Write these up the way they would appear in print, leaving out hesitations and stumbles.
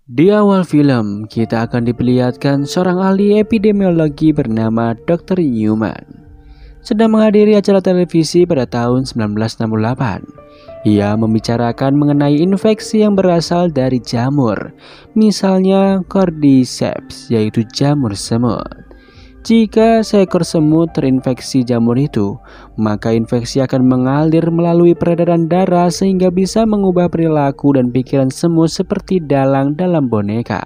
Di awal film, kita akan diperlihatkan seorang ahli epidemiologi bernama Dr. Newman sedang menghadiri acara televisi pada tahun 1968. Ia membicarakan mengenai infeksi yang berasal dari jamur, misalnya Cordyceps, yaitu jamur semut. Jika seekor semut terinfeksi jamur itu, maka infeksi akan mengalir melalui peredaran darah sehingga bisa mengubah perilaku dan pikiran semut seperti dalang dalam boneka.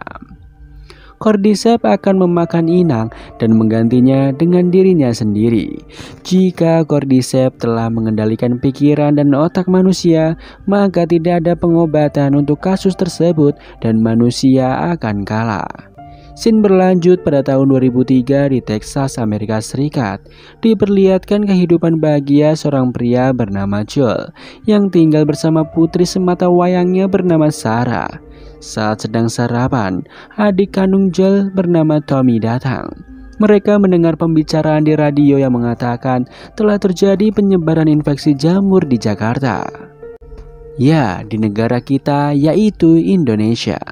Cordyceps akan memakan inang dan menggantinya dengan dirinya sendiri. Jika Cordyceps telah mengendalikan pikiran dan otak manusia, maka tidak ada pengobatan untuk kasus tersebut dan manusia akan kalah. Scene berlanjut pada tahun 2003 di Texas, Amerika Serikat. Diperlihatkan kehidupan bahagia seorang pria bernama Joel yang tinggal bersama putri semata wayangnya bernama Sarah. Saat sedang sarapan, adik kandung Joel bernama Tommy datang. Mereka mendengar pembicaraan di radio yang mengatakan telah terjadi penyebaran infeksi jamur di Jakarta. Ya, di negara kita, yaitu Indonesia.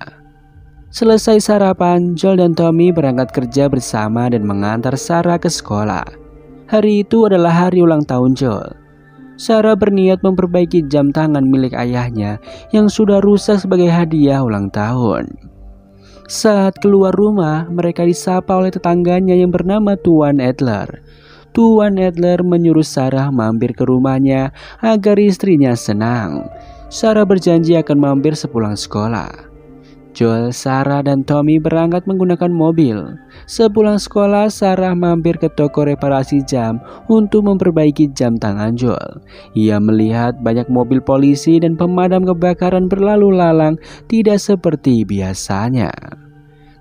Selesai sarapan, Joel dan Tommy berangkat kerja bersama dan mengantar Sarah ke sekolah. Hari itu adalah hari ulang tahun Joel. Sarah berniat memperbaiki jam tangan milik ayahnya yang sudah rusak sebagai hadiah ulang tahun. Saat keluar rumah, mereka disapa oleh tetangganya yang bernama Tuan Adler. Tuan Adler menyuruh Sarah mampir ke rumahnya agar istrinya senang. Sarah berjanji akan mampir sepulang sekolah. Joel, Sarah, dan Tommy berangkat menggunakan mobil. Sepulang sekolah, Sarah mampir ke toko reparasi jam untuk memperbaiki jam tangan Joel. Ia melihat banyak mobil polisi dan pemadam kebakaran berlalu lalang, tidak seperti biasanya.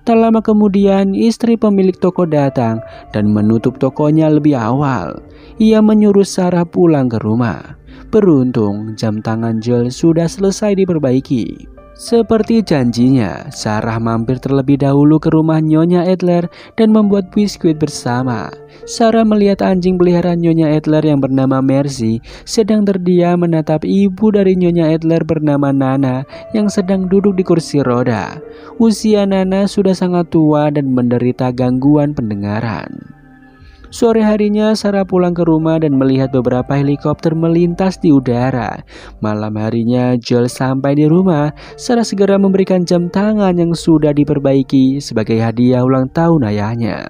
Tak lama kemudian, istri pemilik toko datang dan menutup tokonya lebih awal. Ia menyuruh Sarah pulang ke rumah. Beruntung, jam tangan Joel sudah selesai diperbaiki. Seperti janjinya, Sarah mampir terlebih dahulu ke rumah Nyonya Adler dan membuat biskuit bersama. Sarah melihat anjing peliharaan Nyonya Adler yang bernama Mercy sedang terdiam menatap ibu dari Nyonya Adler bernama Nana yang sedang duduk di kursi roda. Usia Nana sudah sangat tua dan menderita gangguan pendengaran. Sore harinya Sarah pulang ke rumah dan melihat beberapa helikopter melintas di udara. Malam harinya Joel sampai di rumah. Sarah segera memberikan jam tangan yang sudah diperbaiki sebagai hadiah ulang tahun ayahnya.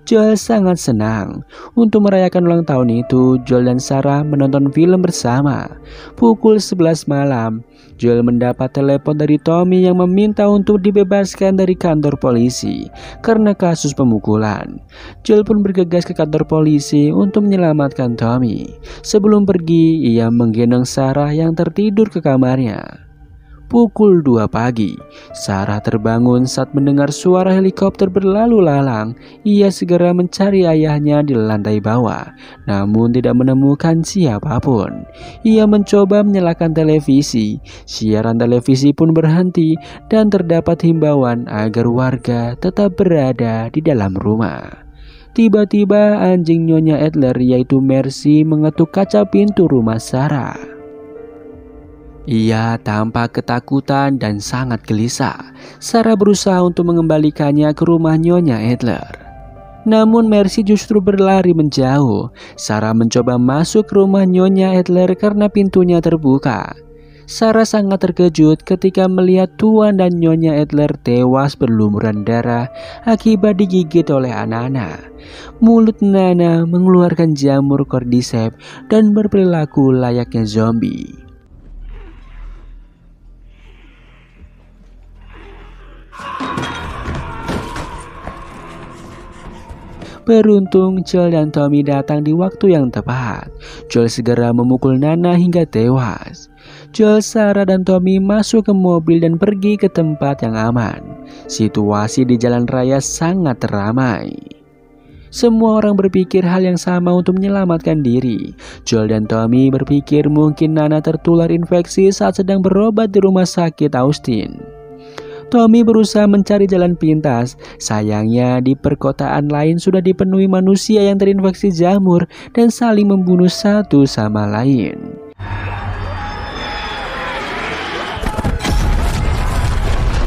Joel sangat senang. Untuk merayakan ulang tahun itu, Joel dan Sarah menonton film bersama. Pukul 11 malam, Joel mendapat telepon dari Tommy yang meminta untuk dibebaskan dari kantor polisi karena kasus pemukulan. Joel pun bergegas ke kantor polisi untuk menyelamatkan Tommy. Sebelum pergi, ia menggendong Sarah yang tertidur ke kamarnya. Pukul 2 pagi, Sarah terbangun saat mendengar suara helikopter berlalu lalang. Ia segera mencari ayahnya di lantai bawah, namun tidak menemukan siapapun. Ia mencoba menyalakan televisi. Siaran televisi pun berhenti dan terdapat himbauan agar warga tetap berada di dalam rumah. Tiba-tiba anjing Nyonya Adler yaitu Mercy mengetuk kaca pintu rumah Sarah. Ia tampak ketakutan dan sangat gelisah. Sarah berusaha untuk mengembalikannya ke rumah Nyonya Adler. Namun Mercy justru berlari menjauh. Sarah mencoba masuk ke rumah Nyonya Adler karena pintunya terbuka. Sarah sangat terkejut ketika melihat Tuan dan Nyonya Adler tewas berlumuran darah akibat digigit oleh anak-anak. Mulut Nana mengeluarkan jamur Cordyceps dan berperilaku layaknya zombie. Beruntung Joel dan Tommy datang di waktu yang tepat. Joel segera memukul Nana hingga tewas. Joel, Sarah, dan Tommy masuk ke mobil dan pergi ke tempat yang aman. Situasi di jalan raya sangat ramai. Semua orang berpikir hal yang sama untuk menyelamatkan diri. Joel dan Tommy berpikir mungkin Nana tertular infeksi saat sedang berobat di rumah sakit Austin. Tommy berusaha mencari jalan pintas. Sayangnya di perkotaan lain sudah dipenuhi manusia yang terinfeksi jamur dan saling membunuh satu sama lain.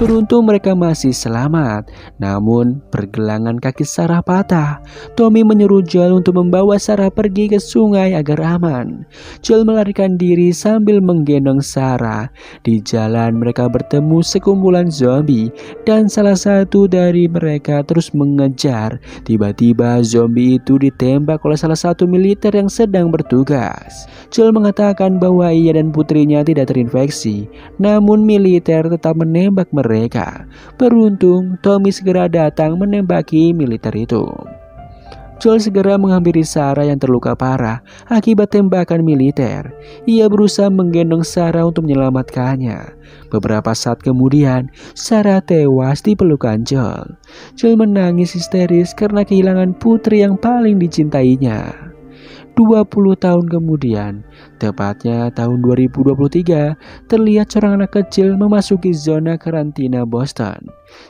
Beruntung mereka masih selamat. Namun pergelangan kaki Sarah patah. Tommy menyuruh Joel untuk membawa Sarah pergi ke sungai agar aman. Joel melarikan diri sambil menggendong Sarah. Di jalan mereka bertemu sekumpulan zombie dan salah satu dari mereka terus mengejar. Tiba-tiba zombie itu ditembak oleh salah satu militer yang sedang bertugas. Joel mengatakan bahwa ia dan putrinya tidak terinfeksi, namun militer tetap menembak mereka. Beruntung, Tommy segera datang menembaki militer itu. Joel segera menghampiri Sarah yang terluka parah akibat tembakan militer. Ia berusaha menggendong Sarah untuk menyelamatkannya. Beberapa saat kemudian, Sarah tewas di pelukan Joel. Joel menangis histeris karena kehilangan putri yang paling dicintainya. 20 tahun kemudian, tepatnya tahun 2023, terlihat seorang anak kecil memasuki zona karantina Boston.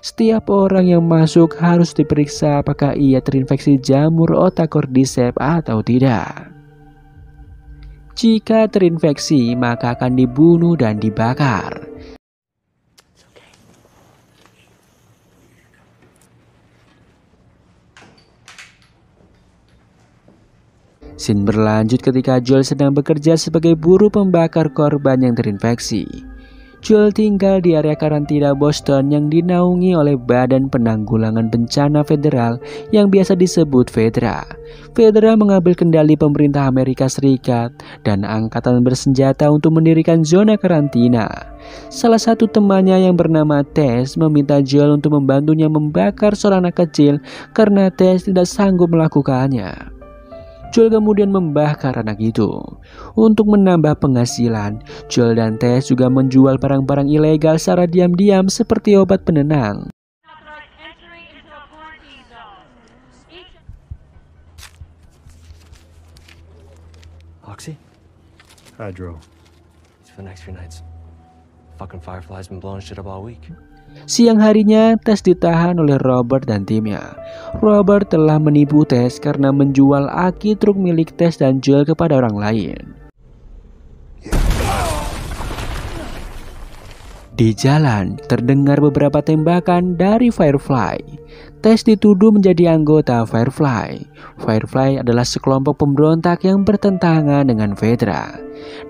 Setiap orang yang masuk harus diperiksa apakah ia terinfeksi jamur otak cordyceps atau tidak. Jika terinfeksi, maka akan dibunuh dan dibakar. Scene berlanjut ketika Joel sedang bekerja sebagai buruh pembakar korban yang terinfeksi. Joel tinggal di area karantina Boston yang dinaungi oleh Badan Penanggulangan Bencana Federal yang biasa disebut Fedra. Fedra mengambil kendali pemerintah Amerika Serikat dan angkatan bersenjata untuk mendirikan zona karantina. Salah satu temannya yang bernama Tess meminta Joel untuk membantunya membakar seorang anak kecil karena Tess tidak sanggup melakukannya. Joel kemudian membakar anak itu. Untuk menambah penghasilan, Joel dan Tess juga menjual barang-barang ilegal secara diam-diam seperti obat penenang. Oxy? Hydro. For the next few nights. Fucking Firefly's been blowing shit up all week. Siang harinya, Tess ditahan oleh Robert dan timnya. Robert telah menipu Tess karena menjual aki truk milik Tess dan Joel kepada orang lain. Di jalan, terdengar beberapa tembakan dari Firefly. Tess dituduh menjadi anggota Firefly. Firefly adalah sekelompok pemberontak yang bertentangan dengan Fedra.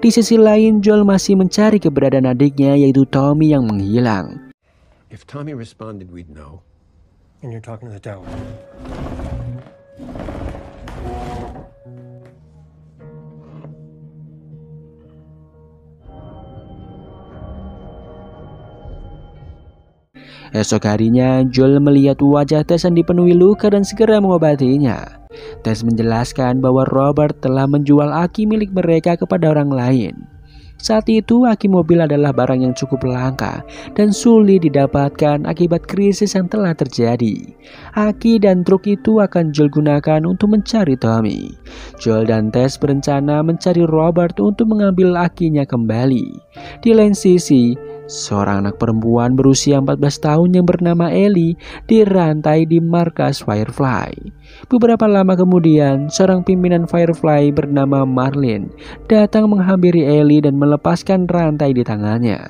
Di sisi lain, Joel masih mencari keberadaan adiknya yaitu Tommy yang menghilang. If Tommy responded, we'd know. And you're talking to the tower. Esok harinya, Joel melihat wajah Tess yang dipenuhi luka dan segera mengobatinya. Tess menjelaskan bahwa Robert telah menjual aki milik mereka kepada orang lain. Saat itu, aki mobil adalah barang yang cukup langka dan sulit didapatkan akibat krisis yang telah terjadi. Aki dan truk itu akan Joel gunakan untuk mencari Tommy. Joel dan Tess berencana mencari Robert untuk mengambil akinya kembali. Di lain sisi, seorang anak perempuan berusia 14 tahun yang bernama Ellie dirantai di markas Firefly. Beberapa lama kemudian, seorang pimpinan Firefly bernama Marlin datang menghampiri Ellie dan melepaskan rantai di tangannya.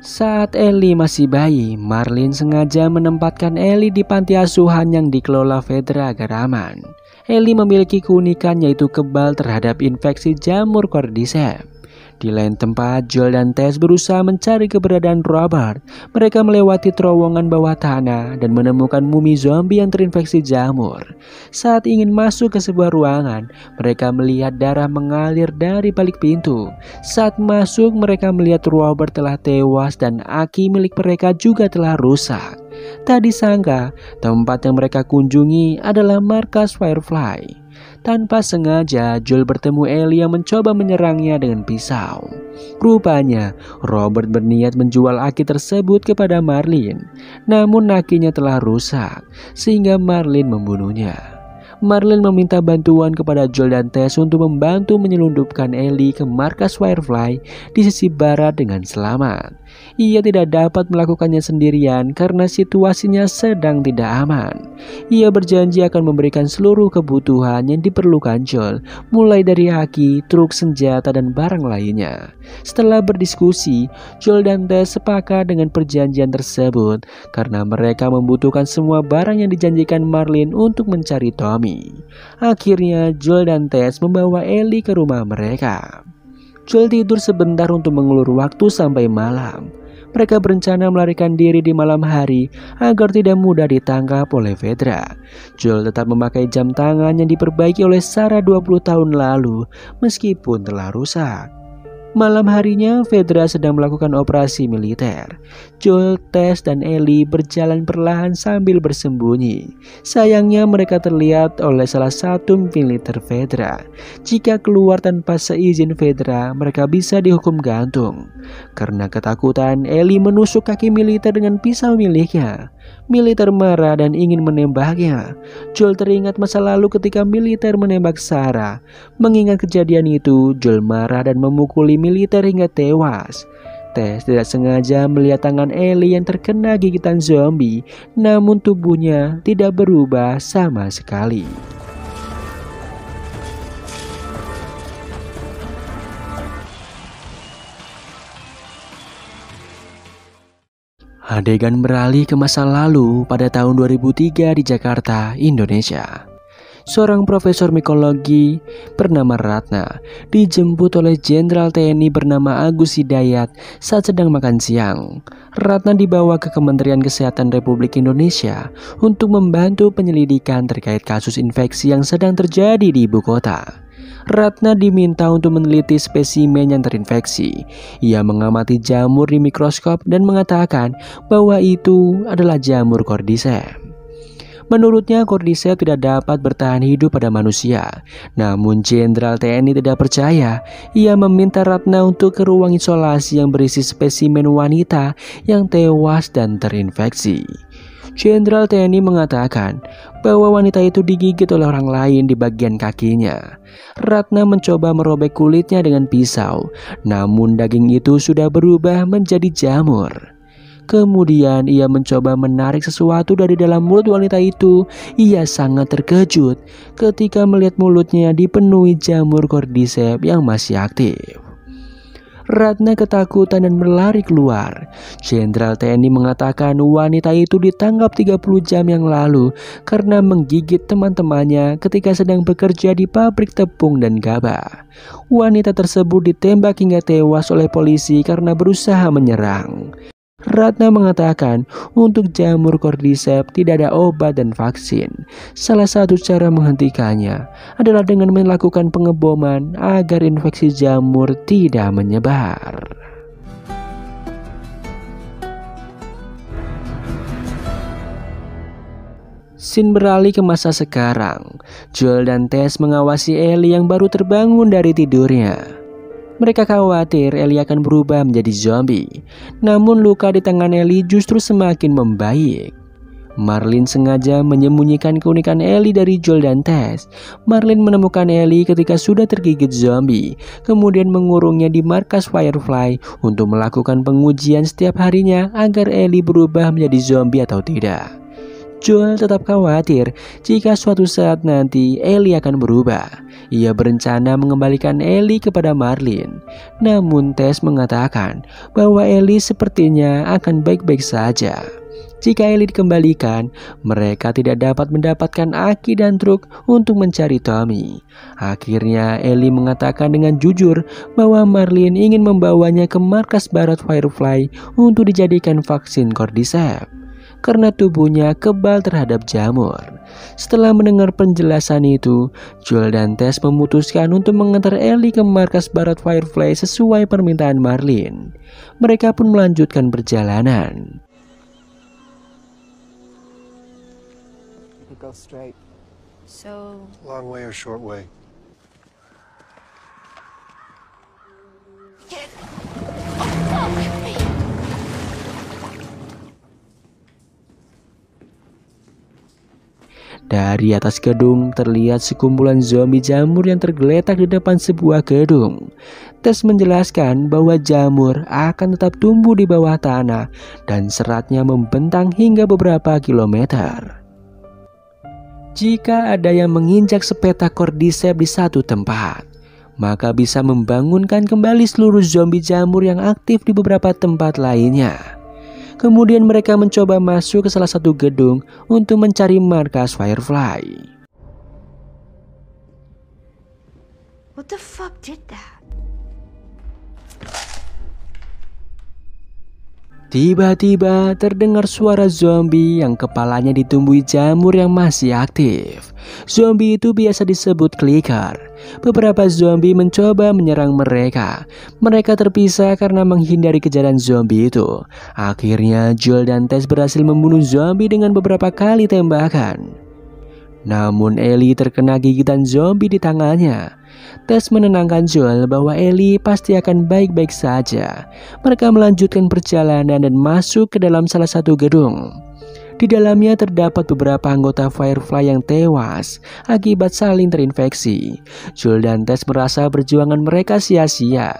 Saat Ellie masih bayi, Marlin sengaja menempatkan Ellie di panti asuhan yang dikelola Fedra agar aman. Ellie memiliki keunikan yaitu kebal terhadap infeksi jamur cordyceps. Di lain tempat, Joel dan Tess berusaha mencari keberadaan Robert. Mereka melewati terowongan bawah tanah dan menemukan mumi zombie yang terinfeksi jamur. Saat ingin masuk ke sebuah ruangan, mereka melihat darah mengalir dari balik pintu. Saat masuk, mereka melihat Robert telah tewas dan aki milik mereka juga telah rusak. Tak disangka, tempat yang mereka kunjungi adalah markas Firefly. Tanpa sengaja, Joel bertemu Ellie yang mencoba menyerangnya dengan pisau. Rupanya, Robert berniat menjual aki tersebut kepada Marlin. Namun akinya telah rusak, sehingga Marlin membunuhnya. Marlin meminta bantuan kepada Joel dan Tess untuk membantu menyelundupkan Ellie ke markas Firefly di sisi barat dengan selamat. Ia tidak dapat melakukannya sendirian karena situasinya sedang tidak aman. Ia berjanji akan memberikan seluruh kebutuhan yang diperlukan Joel, mulai dari haki, truk, senjata, dan barang lainnya. Setelah berdiskusi, Joel dan Tess sepakat dengan perjanjian tersebut karena mereka membutuhkan semua barang yang dijanjikan Marlin untuk mencari Tommy. Akhirnya Joel dan Tess membawa Ellie ke rumah mereka. Joel tidur sebentar untuk mengulur waktu sampai malam. Mereka berencana melarikan diri di malam hari agar tidak mudah ditangkap oleh Fedra. Joel tetap memakai jam tangan yang diperbaiki oleh Sarah 20 tahun lalu meskipun telah rusak. Malam harinya, Fedra sedang melakukan operasi militer. Joel, Tess, dan Ellie berjalan perlahan sambil bersembunyi. Sayangnya mereka terlihat oleh salah satu militer Fedra. Jika keluar tanpa seizin Fedra, mereka bisa dihukum gantung. Karena ketakutan, Ellie menusuk kaki militer dengan pisau miliknya. Militer marah dan ingin menembaknya. Joel teringat masa lalu ketika militer menembak Sarah. Mengingat kejadian itu, Joel marah dan memukuli militer hingga tewas. Tess tidak sengaja melihat tangan Ellie yang terkena gigitan zombie, namun tubuhnya tidak berubah sama sekali. Adegan beralih ke masa lalu pada tahun 2003 di Jakarta, Indonesia. Seorang profesor mikologi bernama Ratna dijemput oleh Jenderal TNI bernama Agus Hidayat saat sedang makan siang. Ratna dibawa ke Kementerian Kesehatan Republik Indonesia untuk membantu penyelidikan terkait kasus infeksi yang sedang terjadi di ibu kota. Ratna diminta untuk meneliti spesimen yang terinfeksi. Ia mengamati jamur di mikroskop dan mengatakan bahwa itu adalah jamur Cordyceps. Menurutnya Cordyceps tidak dapat bertahan hidup pada manusia. Namun Jenderal TNI tidak percaya. Ia meminta Ratna untuk ke ruang isolasi yang berisi spesimen wanita yang tewas dan terinfeksi. Jenderal TNI mengatakan bahwa wanita itu digigit oleh orang lain di bagian kakinya. Ratna mencoba merobek kulitnya dengan pisau, namun daging itu sudah berubah menjadi jamur. Kemudian ia mencoba menarik sesuatu dari dalam mulut wanita itu. Ia sangat terkejut ketika melihat mulutnya dipenuhi jamur Cordyceps yang masih aktif. Ratna ketakutan dan berlari keluar. Jenderal TNI mengatakan wanita itu ditangkap 30 jam yang lalu karena menggigit teman-temannya ketika sedang bekerja di pabrik tepung dan gabah. Wanita tersebut ditembak hingga tewas oleh polisi karena berusaha menyerang. Ratna mengatakan untuk jamur Cordyceps tidak ada obat dan vaksin. Salah satu cara menghentikannya adalah dengan melakukan pengeboman agar infeksi jamur tidak menyebar. Scene beralih ke masa sekarang. Joel dan Tess mengawasi Ellie yang baru terbangun dari tidurnya. Mereka khawatir Ellie akan berubah menjadi zombie. Namun luka di tangan Ellie justru semakin membaik. Marlin sengaja menyembunyikan keunikan Ellie dari Joel dan Tess. Marlin menemukan Ellie ketika sudah tergigit zombie, kemudian mengurungnya di markas Firefly untuk melakukan pengujian setiap harinya agar Ellie berubah menjadi zombie atau tidak. Joel tetap khawatir jika suatu saat nanti Ellie akan berubah. Ia berencana mengembalikan Ellie kepada Marlin. Namun Tess mengatakan bahwa Ellie sepertinya akan baik-baik saja. Jika Ellie dikembalikan, mereka tidak dapat mendapatkan aki dan truk untuk mencari Tommy. Akhirnya Ellie mengatakan dengan jujur bahwa Marlin ingin membawanya ke markas barat Firefly untuk dijadikan vaksin Cordyceps karena tubuhnya kebal terhadap jamur. Setelah mendengar penjelasan itu, Joel dan Tess memutuskan untuk mengantar Ellie ke markas barat Firefly sesuai permintaan Marlin. Mereka pun melanjutkan perjalanan. Go straight. So, Long way or short way? Dari atas gedung terlihat sekumpulan zombie jamur yang tergeletak di depan sebuah gedung. Tess menjelaskan bahwa jamur akan tetap tumbuh di bawah tanah dan seratnya membentang hingga beberapa kilometer. Jika ada yang menginjak sepeta cordyceps di satu tempat, maka bisa membangunkan kembali seluruh zombie jamur yang aktif di beberapa tempat lainnya. Kemudian mereka mencoba masuk ke salah satu gedung untuk mencari markas Firefly. What the fuck did that? Tiba-tiba terdengar suara zombie yang kepalanya ditumbuhi jamur yang masih aktif. Zombie itu biasa disebut clicker. Beberapa zombie mencoba menyerang mereka. Mereka terpisah karena menghindari kejaran zombie itu. Akhirnya Joel dan Tess berhasil membunuh zombie dengan beberapa kali tembakan. Namun Ellie terkena gigitan zombie di tangannya. Tess menenangkan Joel bahwa Ellie pasti akan baik-baik saja. Mereka melanjutkan perjalanan dan masuk ke dalam salah satu gedung. Di dalamnya terdapat beberapa anggota Firefly yang tewas akibat saling terinfeksi. Joel dan Tess merasa perjuangan mereka sia-sia.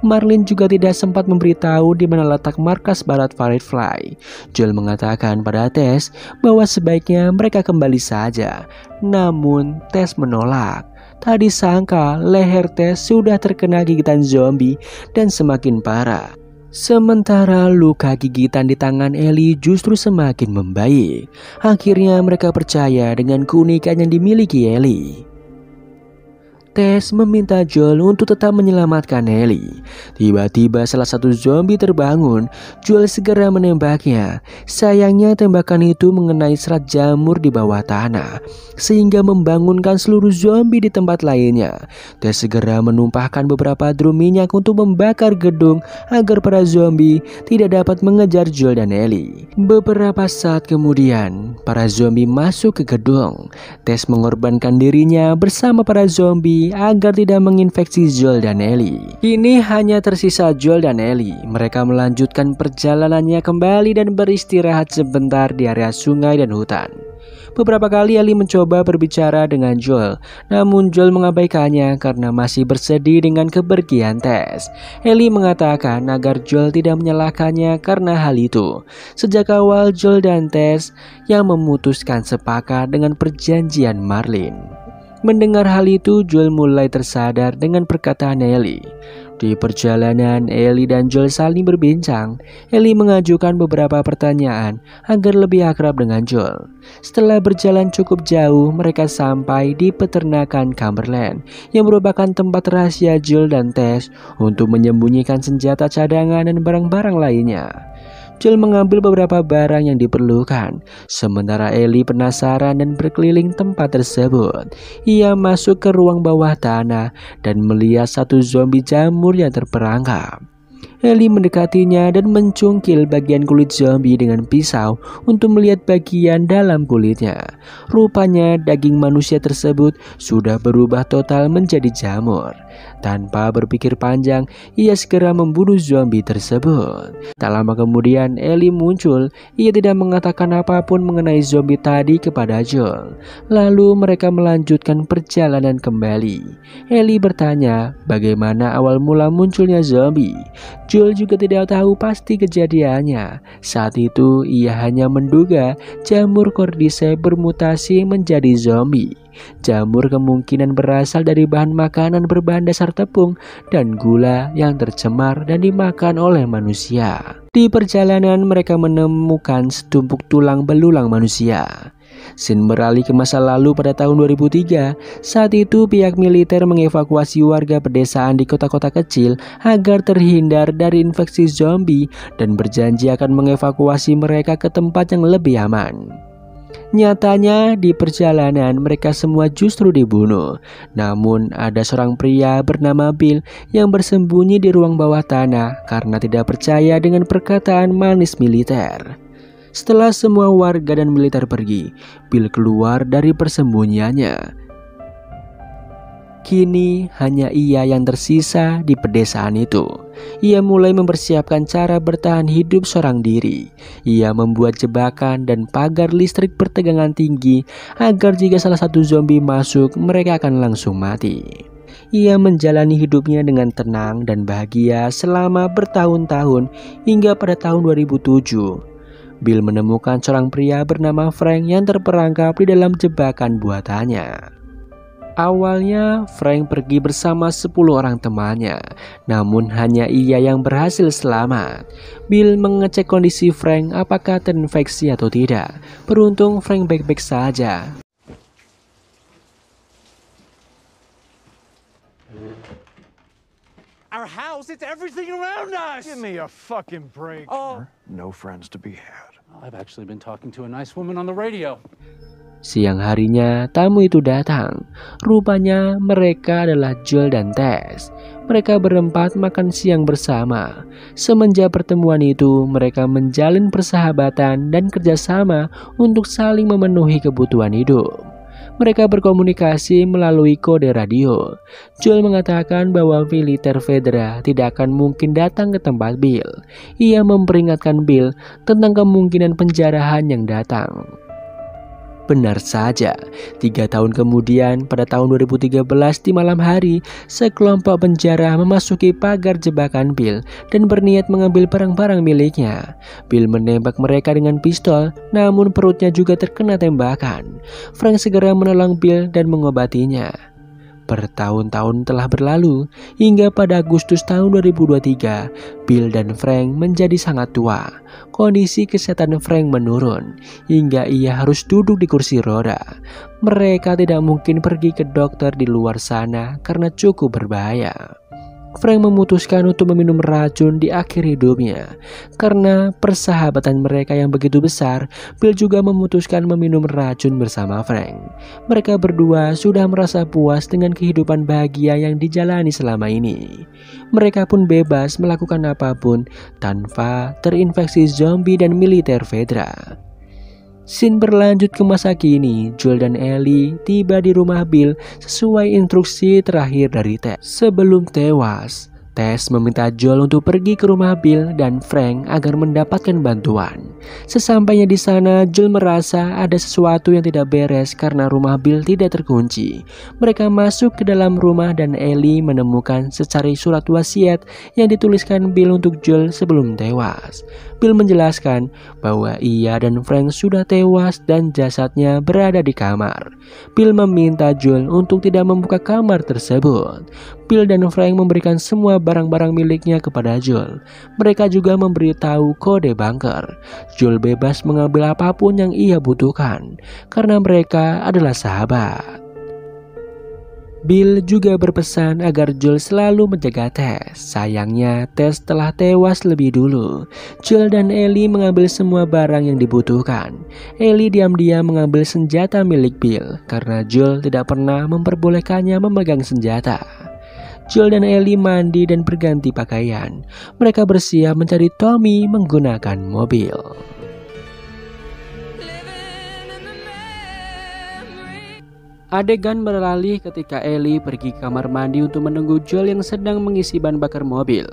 Marlin juga tidak sempat memberitahu di mana letak markas barat Firefly. Joel mengatakan pada Tess bahwa sebaiknya mereka kembali saja. Namun Tess menolak. Tadi sangka leher Tess sudah terkena gigitan zombie dan semakin parah. Sementara luka gigitan di tangan Ellie justru semakin membaik. Akhirnya mereka percaya dengan keunikan yang dimiliki Ellie. Tess meminta Joel untuk tetap menyelamatkan Ellie. Tiba-tiba salah satu zombie terbangun. Joel segera menembaknya. Sayangnya tembakan itu mengenai serat jamur di bawah tanah, sehingga membangunkan seluruh zombie di tempat lainnya. Tess segera menumpahkan beberapa drum minyak untuk membakar gedung agar para zombie tidak dapat mengejar Joel dan Ellie. Beberapa saat kemudian, para zombie masuk ke gedung. Tess mengorbankan dirinya bersama para zombie agar tidak menginfeksi Joel dan Ellie. Kini hanya tersisa Joel dan Ellie. Mereka melanjutkan perjalanannya kembali dan beristirahat sebentar di area sungai dan hutan. Beberapa kali Ellie mencoba berbicara dengan Joel, namun Joel mengabaikannya karena masih bersedih dengan kepergian Tess. Ellie mengatakan agar Joel tidak menyalahkannya karena hal itu. Sejak awal Joel dan Tess yang memutuskan sepakat dengan perjanjian Marlin. Mendengar hal itu, Joel mulai tersadar dengan perkataan Ellie. Di perjalanan, Ellie dan Joel saling berbincang. Ellie mengajukan beberapa pertanyaan agar lebih akrab dengan Joel. Setelah berjalan cukup jauh, mereka sampai di peternakan Cumberland yang merupakan tempat rahasia Joel dan Tess untuk menyembunyikan senjata cadangan dan barang-barang lainnya. Joel mengambil beberapa barang yang diperlukan, sementara Ellie penasaran dan berkeliling tempat tersebut. Ia masuk ke ruang bawah tanah dan melihat satu zombie jamur yang terperangkap. Ellie mendekatinya dan mencungkil bagian kulit zombie dengan pisau untuk melihat bagian dalam kulitnya. Rupanya daging manusia tersebut sudah berubah total menjadi jamur. Tanpa berpikir panjang, ia segera membunuh zombie tersebut. Tak lama kemudian Ellie muncul. Ia tidak mengatakan apapun mengenai zombie tadi kepada Joel. Lalu mereka melanjutkan perjalanan kembali. Ellie bertanya bagaimana awal mula munculnya zombie. Joel juga tidak tahu pasti kejadiannya. Saat itu ia hanya menduga jamur cordyceps bermutasi menjadi zombie. Jamur kemungkinan berasal dari bahan makanan berbahan dasar tepung dan gula yang tercemar dan dimakan oleh manusia. Di perjalanan mereka menemukan setumpuk tulang belulang manusia. Scene beralih ke masa lalu pada tahun 2003. Saat itu pihak militer mengevakuasi warga pedesaan di kota-kota kecil agar terhindar dari infeksi zombie dan berjanji akan mengevakuasi mereka ke tempat yang lebih aman. Nyatanya di perjalanan mereka semua justru dibunuh. Namun ada seorang pria bernama Bill yang bersembunyi di ruang bawah tanah karena tidak percaya dengan perkataan manis militer. Setelah semua warga dan militer pergi, Bill keluar dari persembunyiannya. Kini hanya ia yang tersisa di pedesaan itu. Ia mulai mempersiapkan cara bertahan hidup seorang diri. Ia membuat jebakan dan pagar listrik bertegangan tinggi agar jika salah satu zombie masuk, mereka akan langsung mati. Ia menjalani hidupnya dengan tenang dan bahagia selama bertahun-tahun hingga pada tahun 2007. Bill menemukan seorang pria bernama Frank yang terperangkap di dalam jebakan buatannya. Awalnya Frank pergi bersama 10 orang temannya, namun hanya ia yang berhasil selamat. Bill mengecek kondisi Frank apakah terinfeksi atau tidak. Beruntung Frank baik-baik saja. Our house, it's everything around us! Give me a fucking break. Oh. No friends to be had. I've actually been talking to a nice woman on the radio. Siang harinya tamu itu datang. Rupanya mereka adalah Joel dan Tess. Mereka berempat makan siang bersama. Semenjak pertemuan itu mereka menjalin persahabatan dan kerjasama untuk saling memenuhi kebutuhan hidup. Mereka berkomunikasi melalui kode radio. Joel mengatakan bahwa militer federal tidak akan mungkin datang ke tempat Bill. Ia memperingatkan Bill tentang kemungkinan penjarahan yang datang. Benar saja, 3 tahun kemudian pada tahun 2013 di malam hari, sekelompok penjara memasuki pagar jebakan Bill dan berniat mengambil barang-barang miliknya. Bill menembak mereka dengan pistol, namun perutnya juga terkena tembakan. Frank segera menolong Bill dan mengobatinya. Bertahun-tahun telah berlalu, hingga pada Agustus tahun 2023, Bill dan Frank menjadi sangat tua. Kondisi kesehatan Frank menurun, hingga ia harus duduk di kursi roda. Mereka tidak mungkin pergi ke dokter di luar sana karena cukup berbahaya. Frank memutuskan untuk meminum racun di akhir hidupnya. Karena persahabatan mereka yang begitu besar, Bill juga memutuskan meminum racun bersama Frank. Mereka berdua sudah merasa puas dengan kehidupan bahagia yang dijalani selama ini. Mereka pun bebas melakukan apapun tanpa terinfeksi zombie dan militer federal. Scene berlanjut ke masa kini. Joel dan Ellie tiba di rumah Bill sesuai instruksi terakhir dari Tess. Sebelum tewas, Tess meminta Joel untuk pergi ke rumah Bill dan Frank agar mendapatkan bantuan. Sesampainya di sana, Joel merasa ada sesuatu yang tidak beres karena rumah Bill tidak terkunci. Mereka masuk ke dalam rumah dan Ellie menemukan secari surat wasiat yang dituliskan Bill untuk Joel sebelum tewas. Bill menjelaskan bahwa ia dan Frank sudah tewas dan jasadnya berada di kamar. Bill meminta Joel untuk tidak membuka kamar tersebut. Bill dan Frank memberikan semua barang-barang miliknya kepada Joel. Mereka juga memberitahu kode bunker. Joel bebas mengambil apapun yang ia butuhkan karena mereka adalah sahabat. Bill juga berpesan agar Joel selalu menjaga Tess. Sayangnya Tess telah tewas lebih dulu. Joel dan Ellie mengambil semua barang yang dibutuhkan. Ellie diam-diam mengambil senjata milik Bill karena Joel tidak pernah memperbolehkannya memegang senjata. Joel dan Ellie mandi dan berganti pakaian. Mereka bersiap mencari Tommy menggunakan mobil. Adegan beralih ketika Ellie pergi ke kamar mandi untuk menunggu Joel yang sedang mengisi bahan bakar mobil.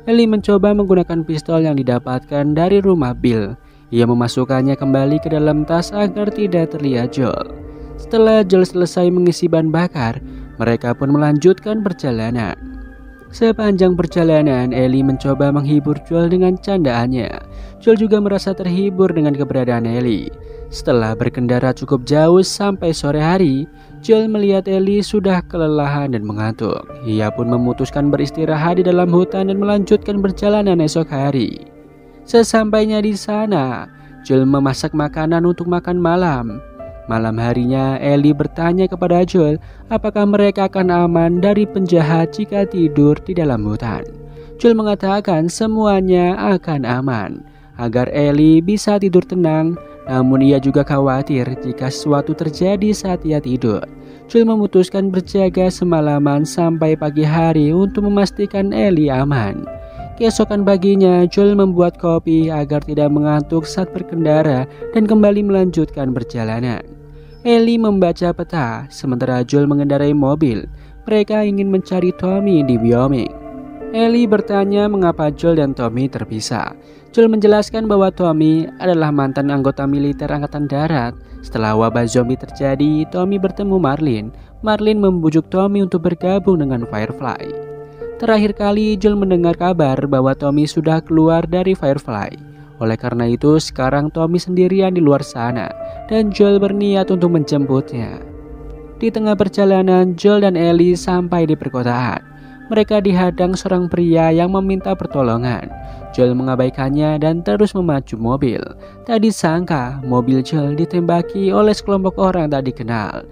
Ellie mencoba menggunakan pistol yang didapatkan dari rumah Bill. Ia memasukkannya kembali ke dalam tas agar tidak terlihat Joel. Setelah Joel selesai mengisi bahan bakar, mereka pun melanjutkan perjalanan. Sepanjang perjalanan, Ellie mencoba menghibur Joel dengan candaannya. Joel juga merasa terhibur dengan keberadaan Ellie. Setelah berkendara cukup jauh sampai sore hari, Joel melihat Ellie sudah kelelahan dan mengantuk. Ia pun memutuskan beristirahat di dalam hutan dan melanjutkan perjalanan esok hari. Sesampainya di sana, Joel memasak makanan untuk makan malam. Malam harinya, Ellie bertanya kepada Joel apakah mereka akan aman dari penjahat jika tidur di dalam hutan. Joel mengatakan semuanya akan aman agar Ellie bisa tidur tenang. Namun ia juga khawatir jika sesuatu terjadi saat ia tidur. Joel memutuskan berjaga semalaman sampai pagi hari untuk memastikan Ellie aman. Keesokan paginya, Joel membuat kopi agar tidak mengantuk saat berkendara dan kembali melanjutkan perjalanan. Ellie membaca peta, sementara Joel mengendarai mobil. Mereka ingin mencari Tommy di Wyoming. Ellie bertanya mengapa Joel dan Tommy terpisah. Joel menjelaskan bahwa Tommy adalah mantan anggota militer angkatan darat. Setelah wabah zombie terjadi, Tommy bertemu Marlin. Marlin membujuk Tommy untuk bergabung dengan Firefly. Terakhir kali Joel mendengar kabar bahwa Tommy sudah keluar dari Firefly. Oleh karena itu, sekarang Tommy sendirian di luar sana dan Joel berniat untuk menjemputnya. Di tengah perjalanan, Joel dan Ellie sampai di perkotaan. Mereka dihadang seorang pria yang meminta pertolongan. Joel mengabaikannya dan terus memacu mobil. Tak disangka mobil Joel ditembaki oleh sekelompok orang tak dikenal.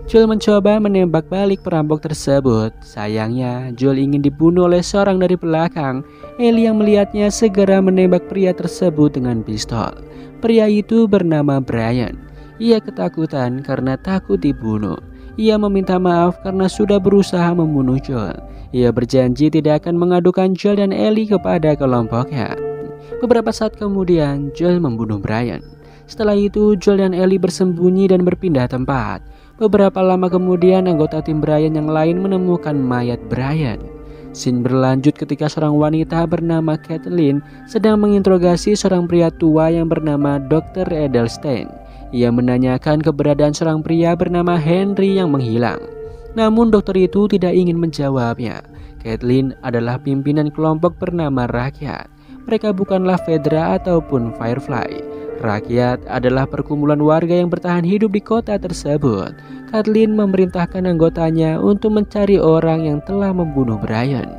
Joel mencoba menembak balik perampok tersebut. Sayangnya Joel ingin dibunuh oleh seorang dari belakang. Ellie yang melihatnya segera menembak pria tersebut dengan pistol. Pria itu bernama Brian. Ia ketakutan karena takut dibunuh. Ia meminta maaf karena sudah berusaha membunuh Joel. Ia berjanji tidak akan mengadukan Joel dan Ellie kepada kelompoknya. Beberapa saat kemudian, Joel membunuh Brian. Setelah itu, Joel dan Ellie bersembunyi dan berpindah tempat. Beberapa lama kemudian, anggota tim Brian yang lain menemukan mayat Brian. Scene berlanjut ketika seorang wanita bernama Kathleen sedang menginterogasi seorang pria tua yang bernama Dr. Edelstein. Ia menanyakan keberadaan seorang pria bernama Henry yang menghilang. Namun dokter itu tidak ingin menjawabnya. Kathleen adalah pimpinan kelompok bernama Rakyat. Mereka bukanlah Fedra ataupun Firefly. Rakyat adalah perkumpulan warga yang bertahan hidup di kota tersebut. Kathleen memerintahkan anggotanya untuk mencari orang yang telah membunuh Brian.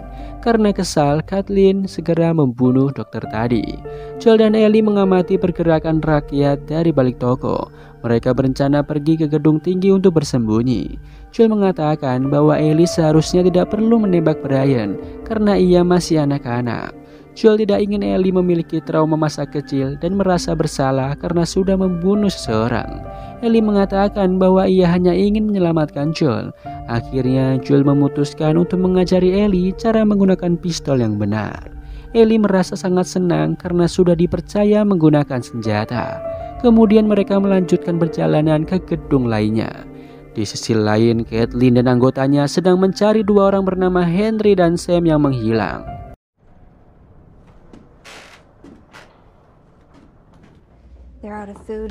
Karena kesal, Kathleen segera membunuh dokter tadi. Joel dan Ellie mengamati pergerakan Rakyat dari balik toko. Mereka berencana pergi ke gedung tinggi untuk bersembunyi. Joel mengatakan bahwa Ellie seharusnya tidak perlu menembak Brian karena ia masih anak-anak. Joel tidak ingin Ellie memiliki trauma masa kecil dan merasa bersalah karena sudah membunuh seseorang. Ellie mengatakan bahwa ia hanya ingin menyelamatkan Joel. Akhirnya Joel memutuskan untuk mengajari Ellie cara menggunakan pistol yang benar. Ellie merasa sangat senang karena sudah dipercaya menggunakan senjata. Kemudian mereka melanjutkan perjalanan ke gedung lainnya. Di sisi lain, Kathleen dan anggotanya sedang mencari dua orang bernama Henry dan Sam yang menghilang. They're out of food.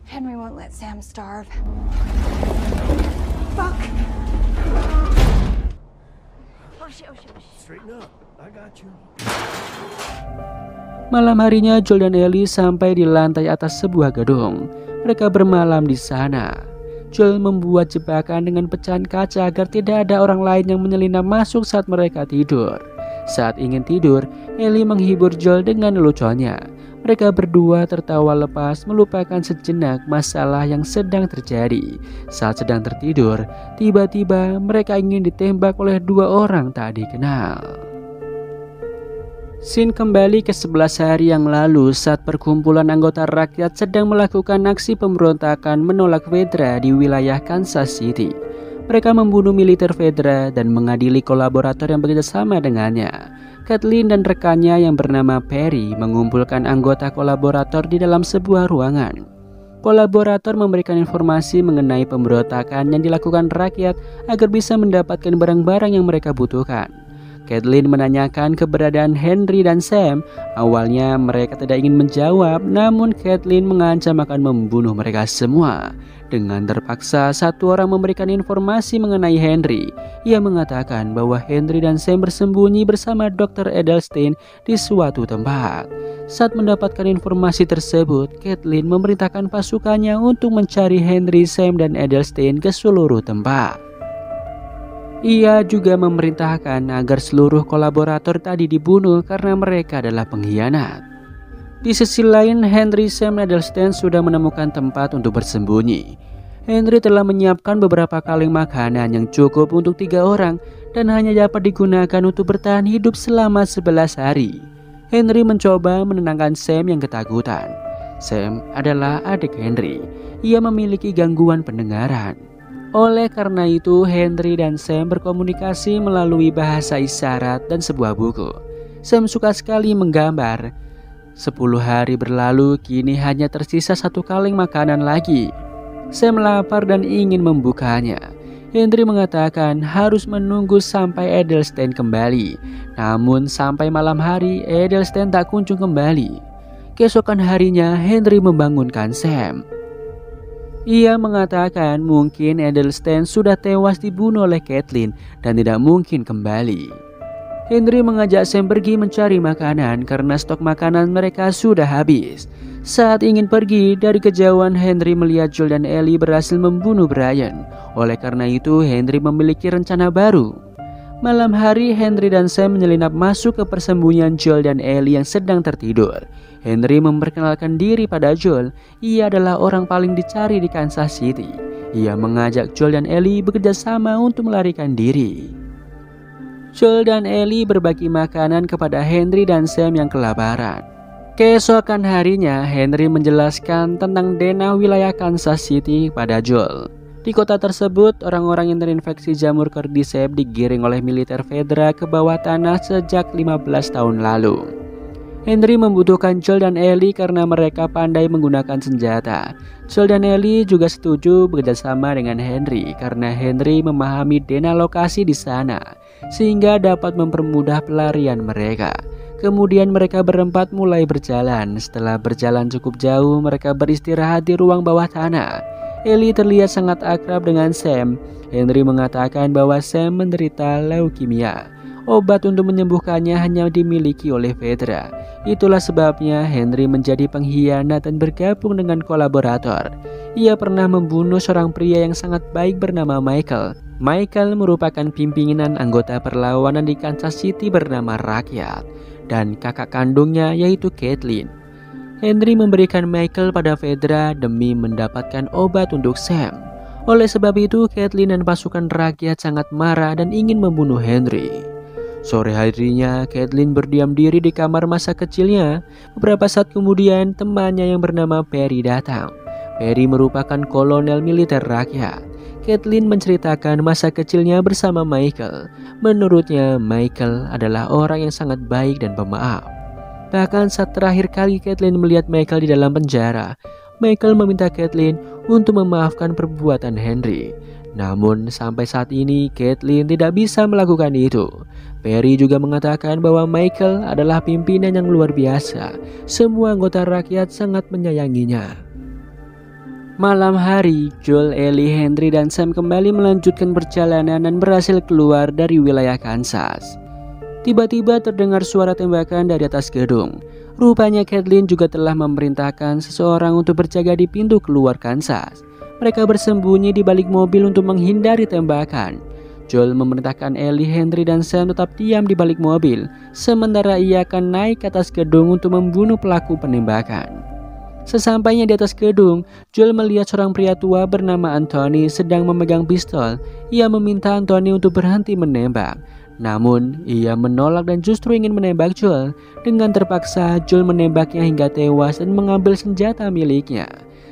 Henry won't let Sam starve. Fuck! Oh shit. Straighten up. I got you. Malam harinya, Joel dan Ellie sampai di lantai atas sebuah gedung. Mereka bermalam di sana. Joel membuat jebakan dengan pecahan kaca agar tidak ada orang lain yang menyelinap masuk saat mereka tidur. Saat ingin tidur, Ellie menghibur Joel dengan leluconnya. Mereka berdua tertawa lepas, melupakan sejenak masalah yang sedang terjadi. Saat sedang tertidur, tiba-tiba mereka ingin ditembak oleh dua orang tak dikenal. Scene kembali ke 11 hari yang lalu saat perkumpulan anggota rakyat sedang melakukan aksi pemberontakan menolak Fedra di wilayah Kansas City. Mereka membunuh militer Fedra dan mengadili kolaborator yang bekerjasama dengannya. Kathleen dan rekannya yang bernama Perry mengumpulkan anggota kolaborator di dalam sebuah ruangan. Kolaborator memberikan informasi mengenai pemberontakan yang dilakukan rakyat agar bisa mendapatkan barang-barang yang mereka butuhkan. Kathleen menanyakan keberadaan Henry dan Sam. Awalnya mereka tidak ingin menjawab, namun Kathleen mengancam akan membunuh mereka semua. Dengan terpaksa, satu orang memberikan informasi mengenai Henry. Ia mengatakan bahwa Henry dan Sam bersembunyi bersama Dr. Edelstein di suatu tempat. Saat mendapatkan informasi tersebut, Kathleen memerintahkan pasukannya untuk mencari Henry, Sam, dan Edelstein ke seluruh tempat. Ia juga memerintahkan agar seluruh kolaborator tadi dibunuh karena mereka adalah pengkhianat. Di sisi lain, Henry, Sam, dan Edelstein sudah menemukan tempat untuk bersembunyi. Henry telah menyiapkan beberapa kaleng makanan yang cukup untuk 3 orang dan hanya dapat digunakan untuk bertahan hidup selama 11 hari. Henry mencoba menenangkan Sam yang ketakutan. Sam adalah adik Henry. Ia memiliki gangguan pendengaran. Oleh karena itu, Henry dan Sam berkomunikasi melalui bahasa isyarat dan sebuah buku. Sam suka sekali menggambar. 10 hari berlalu, kini hanya tersisa 1 kaleng makanan lagi. Sam lapar dan ingin membukanya. Henry mengatakan harus menunggu sampai Edelstein kembali. Namun sampai malam hari Edelstein tak kunjung kembali. Keesokan harinya Henry membangunkan Sam. Ia mengatakan mungkin Edelstein sudah tewas dibunuh oleh Kathleen dan tidak mungkin kembali. Henry mengajak Sam pergi mencari makanan karena stok makanan mereka sudah habis. Saat ingin pergi, dari kejauhan Henry melihat Joel dan Ellie berhasil membunuh Brian. Oleh karena itu, Henry memiliki rencana baru. Malam hari, Henry dan Sam menyelinap masuk ke persembunyian Joel dan Ellie yang sedang tertidur. Henry memperkenalkan diri pada Joel. Ia adalah orang paling dicari di Kansas City. Ia mengajak Joel dan Ellie bekerja sama untuk melarikan diri. Joel dan Ellie berbagi makanan kepada Henry dan Sam yang kelaparan. Keesokan harinya, Henry menjelaskan tentang denah wilayah Kansas City pada Joel. Di kota tersebut, orang-orang yang terinfeksi jamur cordyceps digiring oleh militer federal ke bawah tanah sejak 15 tahun lalu. Henry membutuhkan Joel dan Ellie karena mereka pandai menggunakan senjata. Joel dan Ellie juga setuju bekerjasama dengan Henry karena Henry memahami denah lokasi di sana, sehingga dapat mempermudah pelarian mereka. Kemudian mereka berempat mulai berjalan. Setelah berjalan cukup jauh, mereka beristirahat di ruang bawah tanah. Ellie terlihat sangat akrab dengan Sam. Henry mengatakan bahwa Sam menderita leukemia. Obat untuk menyembuhkannya hanya dimiliki oleh Fedra. Itulah sebabnya Henry menjadi pengkhianat dan bergabung dengan kolaborator. Ia pernah membunuh seorang pria yang sangat baik bernama Michael. Michael merupakan pimpinan anggota perlawanan di Kansas City bernama Rakyat, dan kakak kandungnya yaitu Kathleen. Henry memberikan Michael pada Fedra demi mendapatkan obat untuk Sam. Oleh sebab itu, Kathleen dan pasukan rakyat sangat marah dan ingin membunuh Henry. Sore harinya, Kathleen berdiam diri di kamar masa kecilnya. Beberapa saat kemudian, temannya yang bernama Perry datang. Perry merupakan kolonel militer rakyat. Kathleen menceritakan masa kecilnya bersama Michael. Menurutnya, Michael adalah orang yang sangat baik dan pemaaf. Bahkan saat terakhir kali Kathleen melihat Michael di dalam penjara, Michael meminta Kathleen untuk memaafkan perbuatan Henry. Namun sampai saat ini Kathleen tidak bisa melakukan itu. Perry juga mengatakan bahwa Michael adalah pimpinan yang luar biasa. Semua anggota rakyat sangat menyayanginya. Malam hari, Joel, Ellie, Henry, dan Sam kembali melanjutkan perjalanan dan berhasil keluar dari wilayah Kansas. Tiba-tiba terdengar suara tembakan dari atas gedung. Rupanya Kathleen juga telah memerintahkan seseorang untuk berjaga di pintu keluar Kansas. Mereka bersembunyi di balik mobil untuk menghindari tembakan. Joel memerintahkan Ellie, Henry, dan Sam tetap diam di balik mobil, sementara ia akan naik ke atas gedung untuk membunuh pelaku penembakan. Sesampainya di atas gedung, Joel melihat seorang pria tua bernama Anthony sedang memegang pistol. Ia meminta Anthony untuk berhenti menembak. Namun, ia menolak dan justru ingin menembak Joel. Dengan terpaksa, Joel menembaknya hingga tewas dan mengambil senjata miliknya.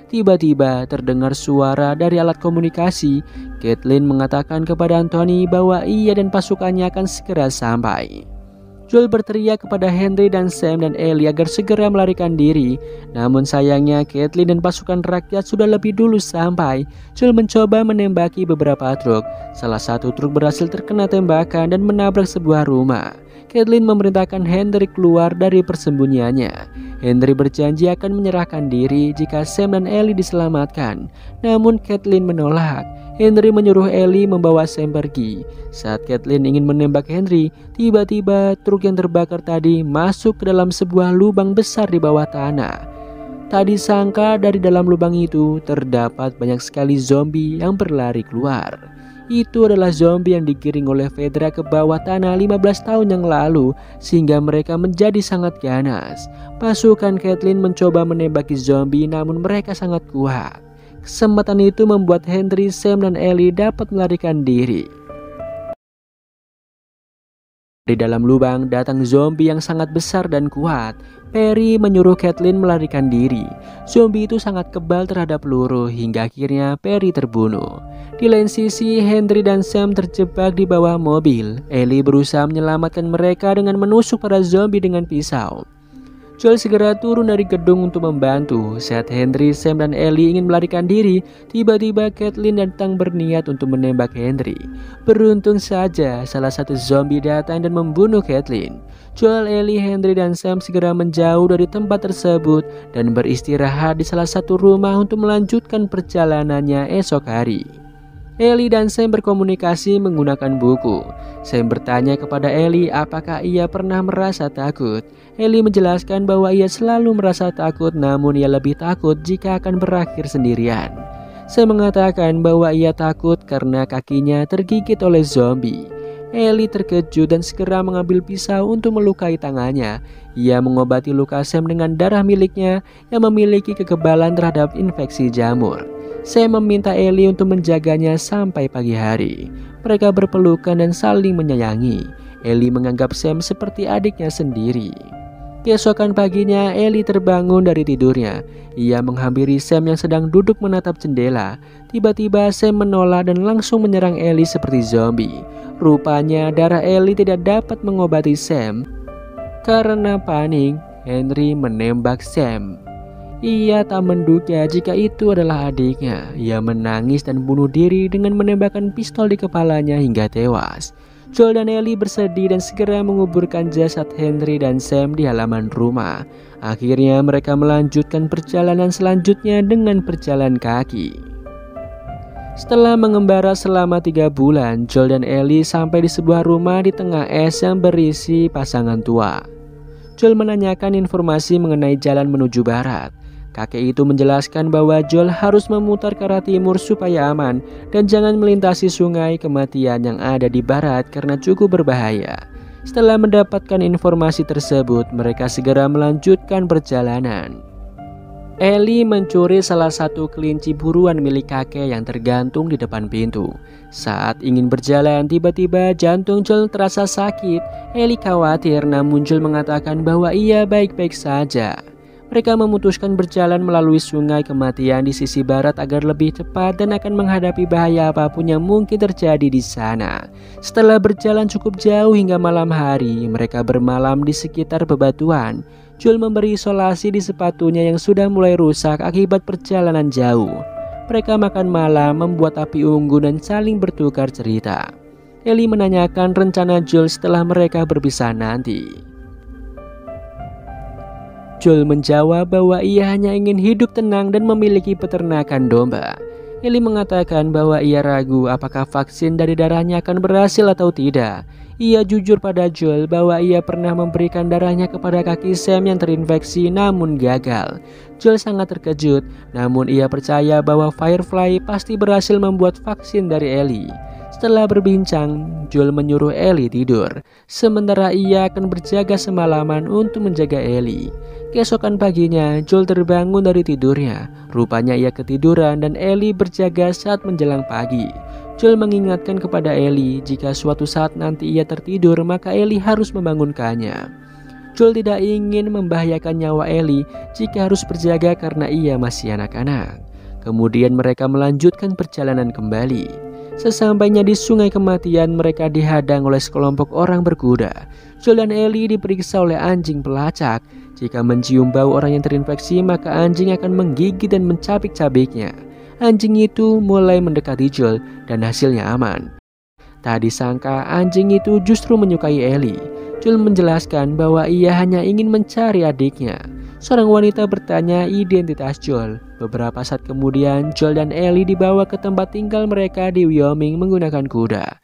Tiba-tiba terdengar suara dari alat komunikasi. Kathleen mengatakan kepada Anthony bahwa ia dan pasukannya akan segera sampai. Joel berteriak kepada Henry dan Sam dan Ellie agar segera melarikan diri. Namun sayangnya Kathleen dan pasukan rakyat sudah lebih dulu sampai. Joel mencoba menembaki beberapa truk. Salah satu truk berhasil terkena tembakan dan menabrak sebuah rumah. Kathleen memerintahkan Henry keluar dari persembunyiannya. Henry berjanji akan menyerahkan diri jika Sam dan Ellie diselamatkan. Namun Kathleen menolak. Henry menyuruh Ellie membawa Sam pergi. Saat Kathleen ingin menembak Henry, tiba-tiba truk yang terbakar tadi masuk ke dalam sebuah lubang besar di bawah tanah. Tak disangka dari dalam lubang itu terdapat banyak sekali zombie yang berlari keluar. Itu adalah zombie yang digiring oleh Fedra ke bawah tanah 15 tahun yang lalu, sehingga mereka menjadi sangat ganas. Pasukan Kathleen mencoba menembaki zombie, namun mereka sangat kuat. Kesempatan itu membuat Henry, Sam, dan Ellie dapat melarikan diri. Di dalam lubang datang zombie yang sangat besar dan kuat. Perry menyuruh Kathleen melarikan diri. Zombie itu sangat kebal terhadap peluru hingga akhirnya Perry terbunuh. Di lain sisi, Henry dan Sam terjebak di bawah mobil. Ellie berusaha menyelamatkan mereka dengan menusuk para zombie dengan pisau. Joel segera turun dari gedung untuk membantu. Saat Henry, Sam, dan Ellie ingin melarikan diri, tiba-tiba Caitlin datang berniat untuk menembak Henry. Beruntung saja, salah satu zombie datang dan membunuh Caitlin. Joel, Ellie, Henry, dan Sam segera menjauh dari tempat tersebut dan beristirahat di salah satu rumah untuk melanjutkan perjalanannya esok hari. Ellie dan Sam berkomunikasi menggunakan buku. Sam bertanya kepada Ellie apakah ia pernah merasa takut. Ellie menjelaskan bahwa ia selalu merasa takut, namun ia lebih takut jika akan berakhir sendirian. Sam mengatakan bahwa ia takut karena kakinya tergigit oleh zombie. Ellie terkejut dan segera mengambil pisau untuk melukai tangannya. Ia mengobati luka Sam dengan darah miliknya yang memiliki kekebalan terhadap infeksi jamur. Sam meminta Ellie untuk menjaganya sampai pagi hari. Mereka berpelukan dan saling menyayangi. Ellie menganggap Sam seperti adiknya sendiri. Keesokan paginya, Ellie terbangun dari tidurnya. Ia menghampiri Sam yang sedang duduk menatap jendela. Tiba-tiba Sam menolak dan langsung menyerang Ellie seperti zombie. Rupanya darah Ellie tidak dapat mengobati Sam. Karena panik, Henry menembak Sam. Ia tak menduga jika itu adalah adiknya. Ia menangis dan bunuh diri dengan menembakkan pistol di kepalanya hingga tewas. Joel dan Ellie bersedih dan segera menguburkan jasad Henry dan Sam di halaman rumah. Akhirnya mereka melanjutkan perjalanan selanjutnya dengan berjalan kaki. Setelah mengembara selama 3 bulan, Joel dan Ellie sampai di sebuah rumah di tengah es yang berisi pasangan tua. Joel menanyakan informasi mengenai jalan menuju barat. Kakek itu menjelaskan bahwa Joel harus memutar ke arah timur supaya aman dan jangan melintasi sungai kematian yang ada di barat karena cukup berbahaya. Setelah mendapatkan informasi tersebut, mereka segera melanjutkan perjalanan. Ellie mencuri salah satu kelinci buruan milik kakek yang tergantung di depan pintu. Saat ingin berjalan, tiba-tiba jantung Joel terasa sakit. Ellie khawatir, namun Joel mengatakan bahwa ia baik-baik saja. Mereka memutuskan berjalan melalui sungai kematian di sisi barat agar lebih cepat dan akan menghadapi bahaya apapun yang mungkin terjadi di sana. Setelah berjalan cukup jauh hingga malam hari, mereka bermalam di sekitar bebatuan. Joel memberi isolasi di sepatunya yang sudah mulai rusak akibat perjalanan jauh. Mereka makan malam, membuat api unggun dan saling bertukar cerita. Ellie menanyakan rencana Joel setelah mereka berpisah nanti. Joel menjawab bahwa ia hanya ingin hidup tenang dan memiliki peternakan domba. Ellie mengatakan bahwa ia ragu apakah vaksin dari darahnya akan berhasil atau tidak. Ia jujur pada Joel bahwa ia pernah memberikan darahnya kepada kaki Sam yang terinfeksi namun gagal. Joel sangat terkejut, namun ia percaya bahwa Firefly pasti berhasil membuat vaksin dari Ellie. Setelah berbincang, Joel menyuruh Ellie tidur, sementara ia akan berjaga semalaman untuk menjaga Ellie. Keesokan paginya, Joel terbangun dari tidurnya. Rupanya ia ketiduran dan Ellie berjaga saat menjelang pagi. Joel mengingatkan kepada Ellie jika suatu saat nanti ia tertidur, maka Ellie harus membangunkannya. Joel tidak ingin membahayakan nyawa Ellie jika harus berjaga karena ia masih anak-anak. Kemudian mereka melanjutkan perjalanan kembali. Sesampainya di sungai kematian, mereka dihadang oleh sekelompok orang berkuda. Joel dan Ellie diperiksa oleh anjing pelacak. Jika mencium bau orang yang terinfeksi, maka anjing akan menggigit dan mencabik-cabiknya. Anjing itu mulai mendekati Joel dan hasilnya aman. Tak disangka anjing itu justru menyukai Ellie. Joel menjelaskan bahwa ia hanya ingin mencari adiknya. Seorang wanita bertanya identitas Joel. Beberapa saat kemudian, Joel dan Ellie dibawa ke tempat tinggal mereka di Wyoming menggunakan kuda.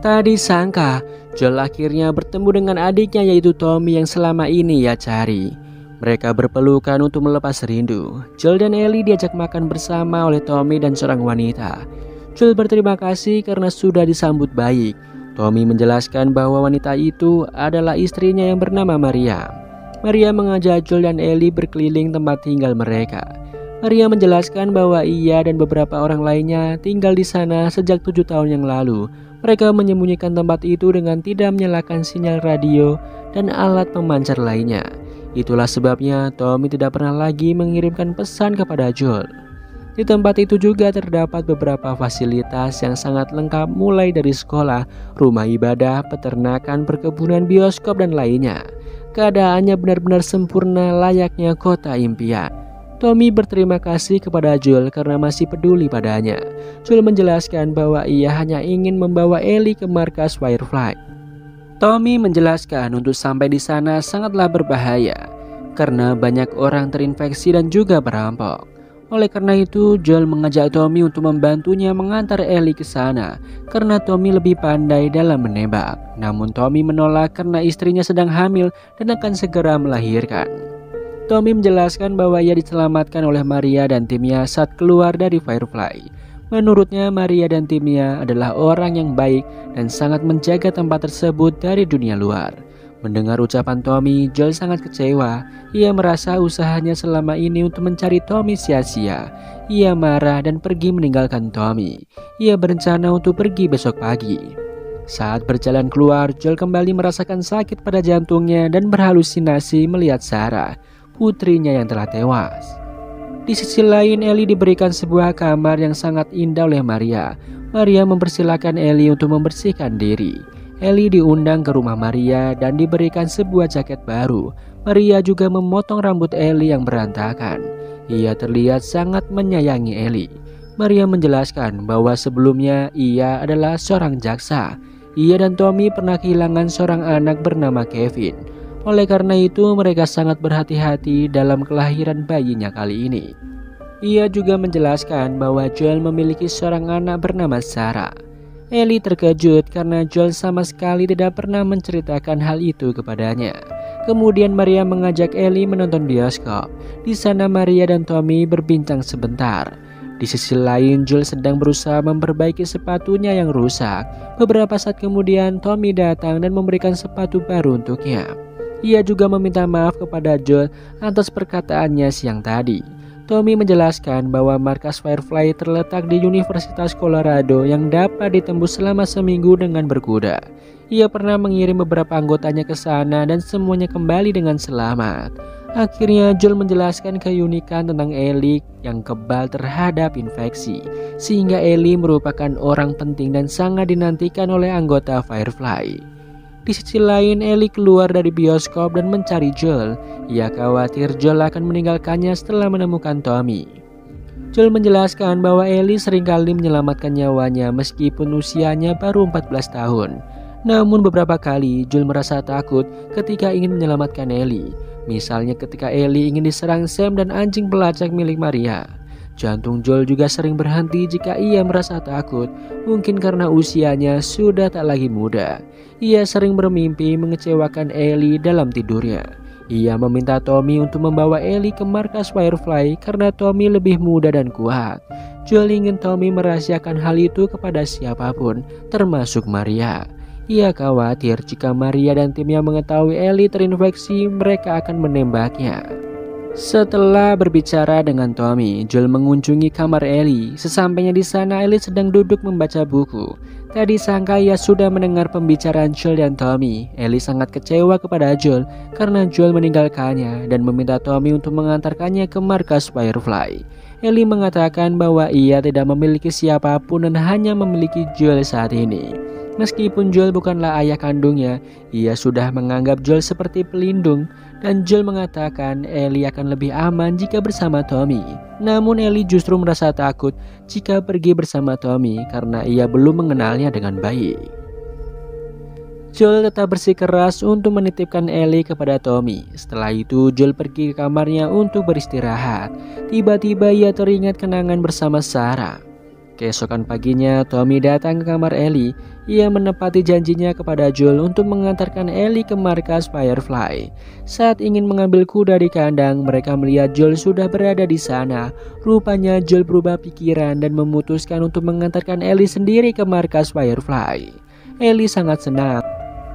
Tak disangka, Joel akhirnya bertemu dengan adiknya yaitu Tommy yang selama ini ia cari. Mereka berpelukan untuk melepas rindu. Joel dan Ellie diajak makan bersama oleh Tommy dan seorang wanita. Joel berterima kasih karena sudah disambut baik. Tommy menjelaskan bahwa wanita itu adalah istrinya yang bernama Maria. Maria mengajak Joel dan Ellie berkeliling tempat tinggal mereka. Maria menjelaskan bahwa ia dan beberapa orang lainnya tinggal di sana sejak 7 tahun yang lalu. Mereka menyembunyikan tempat itu dengan tidak menyalakan sinyal radio dan alat pemancar lainnya. Itulah sebabnya Tommy tidak pernah lagi mengirimkan pesan kepada Joel. Di tempat itu juga terdapat beberapa fasilitas yang sangat lengkap mulai dari sekolah, rumah ibadah, peternakan, perkebunan, bioskop, dan lainnya. Keadaannya benar-benar sempurna layaknya kota impian. Tommy berterima kasih kepada Joel karena masih peduli padanya. Joel menjelaskan bahwa ia hanya ingin membawa Ellie ke markas Firefly. Tommy menjelaskan untuk sampai di sana sangatlah berbahaya karena banyak orang terinfeksi dan juga perampok. Oleh karena itu, Joel mengajak Tommy untuk membantunya mengantar Ellie ke sana karena Tommy lebih pandai dalam menembak. Namun Tommy menolak karena istrinya sedang hamil dan akan segera melahirkan. Tommy menjelaskan bahwa ia diselamatkan oleh Maria dan timnya saat keluar dari Firefly. Menurutnya, Maria dan timnya adalah orang yang baik dan sangat menjaga tempat tersebut dari dunia luar. Mendengar ucapan Tommy, Joel sangat kecewa. Ia merasa usahanya selama ini untuk mencari Tommy sia-sia. Ia marah dan pergi meninggalkan Tommy. Ia berencana untuk pergi besok pagi. Saat berjalan keluar, Joel kembali merasakan sakit pada jantungnya dan berhalusinasi melihat Sarah, putrinya yang telah tewas. Di sisi lain, Ellie diberikan sebuah kamar yang sangat indah oleh Maria. Maria mempersilahkan Ellie untuk membersihkan diri. Ellie diundang ke rumah Maria dan diberikan sebuah jaket baru. Maria juga memotong rambut Ellie yang berantakan. Ia terlihat sangat menyayangi Ellie. Maria menjelaskan bahwa sebelumnya ia adalah seorang jaksa. Ia dan Tommy pernah kehilangan seorang anak bernama Kevin. Oleh karena itu mereka sangat berhati-hati dalam kelahiran bayinya kali ini. Ia juga menjelaskan bahwa Joel memiliki seorang anak bernama Sarah. Ellie terkejut karena Joel sama sekali tidak pernah menceritakan hal itu kepadanya. Kemudian Maria mengajak Ellie menonton bioskop. Di sana Maria dan Tommy berbincang sebentar. Di sisi lain, Joel sedang berusaha memperbaiki sepatunya yang rusak. Beberapa saat kemudian Tommy datang dan memberikan sepatu baru untuknya. Ia juga meminta maaf kepada Joel atas perkataannya siang tadi. Tommy menjelaskan bahwa markas Firefly terletak di Universitas Colorado yang dapat ditembus selama seminggu dengan berkuda. Ia pernah mengirim beberapa anggotanya ke sana dan semuanya kembali dengan selamat. Akhirnya Joel menjelaskan keunikan tentang Ellie yang kebal terhadap infeksi, sehingga Ellie merupakan orang penting dan sangat dinantikan oleh anggota Firefly. Di sisi lain, Ellie keluar dari bioskop dan mencari Joel. Ia khawatir Joel akan meninggalkannya setelah menemukan Tommy. Joel menjelaskan bahwa Ellie seringkali menyelamatkan nyawanya meskipun usianya baru 14 tahun. Namun beberapa kali Joel merasa takut ketika ingin menyelamatkan Ellie. Misalnya ketika Ellie ingin diserang Sam dan anjing pelacak milik Maria. Jantung Joel juga sering berhenti jika ia merasa takut, mungkin karena usianya sudah tak lagi muda. Ia sering bermimpi mengecewakan Ellie dalam tidurnya. Ia meminta Tommy untuk membawa Ellie ke markas Firefly karena Tommy lebih muda dan kuat. Joel ingin Tommy merahasiakan hal itu kepada siapapun, termasuk Maria. Ia khawatir jika Maria dan timnya mengetahui Ellie terinfeksi, mereka akan menembaknya. Setelah berbicara dengan Tommy, Joel mengunjungi kamar Ellie. Sesampainya di sana, Ellie sedang duduk membaca buku. Tak disangka ia sudah mendengar pembicaraan Joel dan Tommy. Ellie sangat kecewa kepada Joel karena Joel meninggalkannya dan meminta Tommy untuk mengantarkannya ke markas Firefly. Ellie mengatakan bahwa ia tidak memiliki siapapun dan hanya memiliki Joel saat ini. Meskipun Joel bukanlah ayah kandungnya, ia sudah menganggap Joel seperti pelindung, dan Joel mengatakan Ellie akan lebih aman jika bersama Tommy. Namun Ellie justru merasa takut jika pergi bersama Tommy karena ia belum mengenalnya dengan baik. Joel tetap bersikeras untuk menitipkan Ellie kepada Tommy. Setelah itu Joel pergi ke kamarnya untuk beristirahat. Tiba-tiba ia teringat kenangan bersama Sarah. Keesokan paginya, Tommy datang ke kamar Ellie. Ia menepati janjinya kepada Joel untuk mengantarkan Ellie ke markas Firefly. Saat ingin mengambil kuda di kandang, mereka melihat Joel sudah berada di sana. Rupanya Joel berubah pikiran dan memutuskan untuk mengantarkan Ellie sendiri ke markas Firefly. Ellie sangat senang.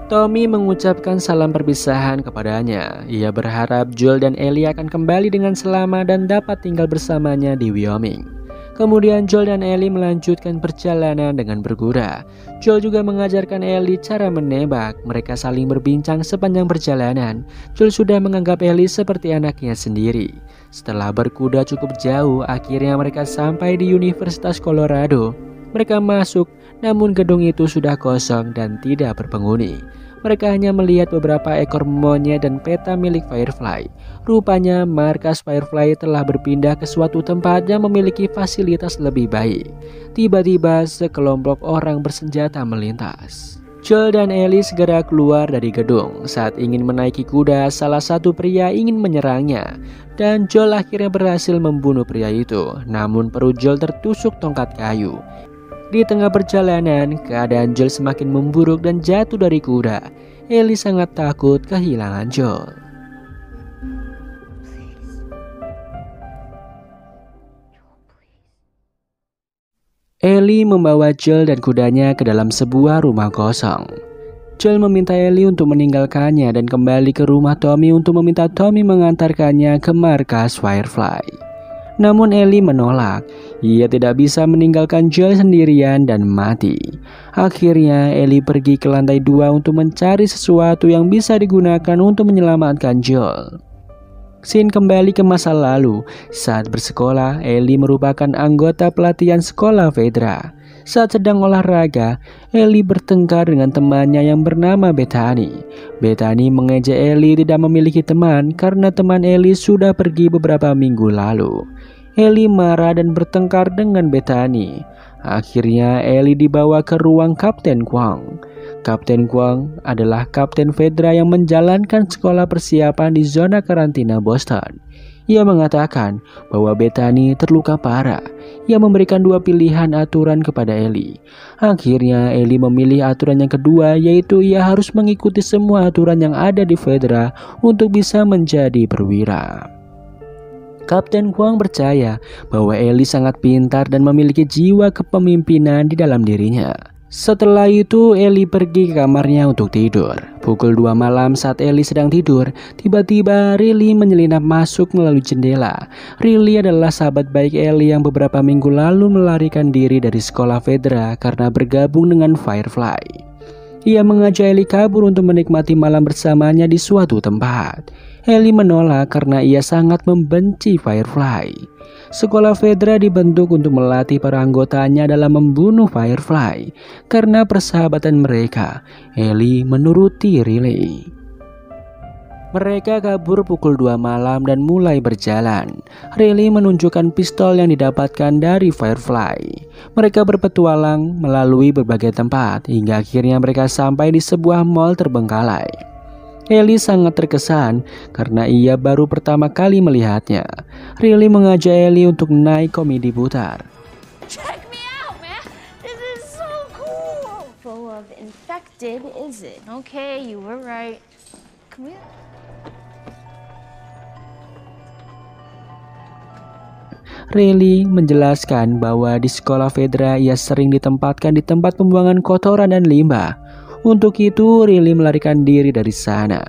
Tommy mengucapkan salam perpisahan kepadanya. Ia berharap Joel dan Ellie akan kembali dengan selamat dan dapat tinggal bersamanya di Wyoming. Kemudian Joel dan Ellie melanjutkan perjalanan dengan berkuda. Joel juga mengajarkan Ellie cara menembak. Mereka saling berbincang sepanjang perjalanan. Joel sudah menganggap Ellie seperti anaknya sendiri. Setelah berkuda cukup jauh, akhirnya mereka sampai di Universitas Colorado. Mereka masuk, namun gedung itu sudah kosong dan tidak berpenghuni. Mereka hanya melihat beberapa ekor monyet dan peta milik Firefly. Rupanya markas Firefly telah berpindah ke suatu tempat yang memiliki fasilitas lebih baik. Tiba-tiba sekelompok orang bersenjata melintas. Joel dan Ellie segera keluar dari gedung. Saat ingin menaiki kuda, salah satu pria ingin menyerangnya. Dan Joel akhirnya berhasil membunuh pria itu. Namun perut Joel tertusuk tongkat kayu. Di tengah perjalanan, keadaan Joel semakin memburuk dan jatuh dari kuda. Ellie sangat takut kehilangan Joel. Ellie membawa Joel dan kudanya ke dalam sebuah rumah kosong. Joel meminta Ellie untuk meninggalkannya dan kembali ke rumah Tommy untuk meminta Tommy mengantarkannya ke markas Firefly. Namun Ellie menolak. Ia tidak bisa meninggalkan Joel sendirian dan mati. Akhirnya Ellie pergi ke lantai 2 untuk mencari sesuatu yang bisa digunakan untuk menyelamatkan Joel. Scene kembali ke masa lalu. Saat bersekolah, Ellie merupakan anggota pelatihan sekolah Fedra. Saat sedang olahraga, Ellie bertengkar dengan temannya yang bernama Bethany. Bethany mengejek Ellie tidak memiliki teman karena teman Ellie sudah pergi beberapa minggu lalu. Ellie marah dan bertengkar dengan Bethany. Akhirnya Ellie dibawa ke ruang Kapten Kwong. Kapten Kwong adalah kapten Fedra yang menjalankan sekolah persiapan di zona karantina Boston. Ia mengatakan bahwa Bethany terluka parah. Ia memberikan 2 pilihan aturan kepada Ellie. Akhirnya Ellie memilih aturan yang kedua, yaitu ia harus mengikuti semua aturan yang ada di Fedra untuk bisa menjadi perwira. Kapten Kwong percaya bahwa Ellie sangat pintar dan memiliki jiwa kepemimpinan di dalam dirinya. Setelah itu Ellie pergi ke kamarnya untuk tidur. Pukul 2 malam saat Ellie sedang tidur, tiba-tiba Riley menyelinap masuk melalui jendela. Riley adalah sahabat baik Ellie yang beberapa minggu lalu melarikan diri dari sekolah Fedra karena bergabung dengan Firefly. Ia mengajak Ellie kabur untuk menikmati malam bersamanya di suatu tempat. Ellie menolak karena ia sangat membenci Firefly. Sekolah Fedra dibentuk untuk melatih para anggotanya dalam membunuh Firefly. Karena persahabatan mereka, Ellie menuruti Riley. Mereka kabur pukul 2 malam dan mulai berjalan. Riley menunjukkan pistol yang didapatkan dari Firefly. Mereka berpetualang melalui berbagai tempat hingga akhirnya mereka sampai di sebuah mall terbengkalai. Ellie sangat terkesan karena ia baru pertama kali melihatnya. Riley mengajak Ellie untuk naik komedi putar. Check me out, man. This is so cool. Full of infected, is it? Okay, you were right. Come here. Riley menjelaskan bahwa di sekolah Fedra ia sering ditempatkan di tempat pembuangan kotoran dan limbah. Untuk itu Riley melarikan diri dari sana.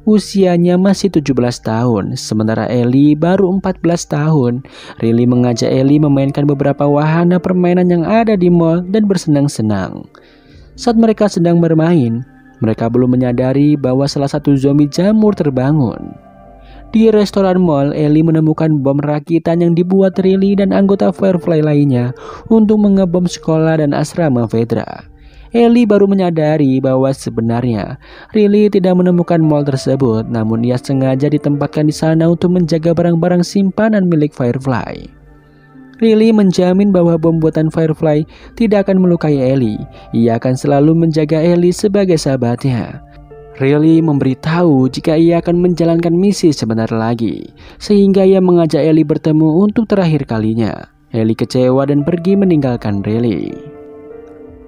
Usianya masih 17 tahun, sementara Ellie baru 14 tahun. Riley mengajak Ellie memainkan beberapa wahana permainan yang ada di mall dan bersenang-senang. Saat mereka sedang bermain, mereka belum menyadari bahwa salah satu zombie jamur terbangun. Di restoran mall, Ellie menemukan bom rakitan yang dibuat Riley dan anggota Firefly lainnya untuk mengebom sekolah dan asrama Fedra. Ellie baru menyadari bahwa sebenarnya Riley tidak menemukan mall tersebut, namun ia sengaja ditempatkan di sana untuk menjaga barang-barang simpanan milik Firefly. Riley menjamin bahwa bom buatan Firefly tidak akan melukai Ellie. Ia akan selalu menjaga Ellie sebagai sahabatnya. Riley memberitahu jika ia akan menjalankan misi sebentar lagi, sehingga ia mengajak Ellie bertemu untuk terakhir kalinya. Ellie kecewa dan pergi meninggalkan Riley.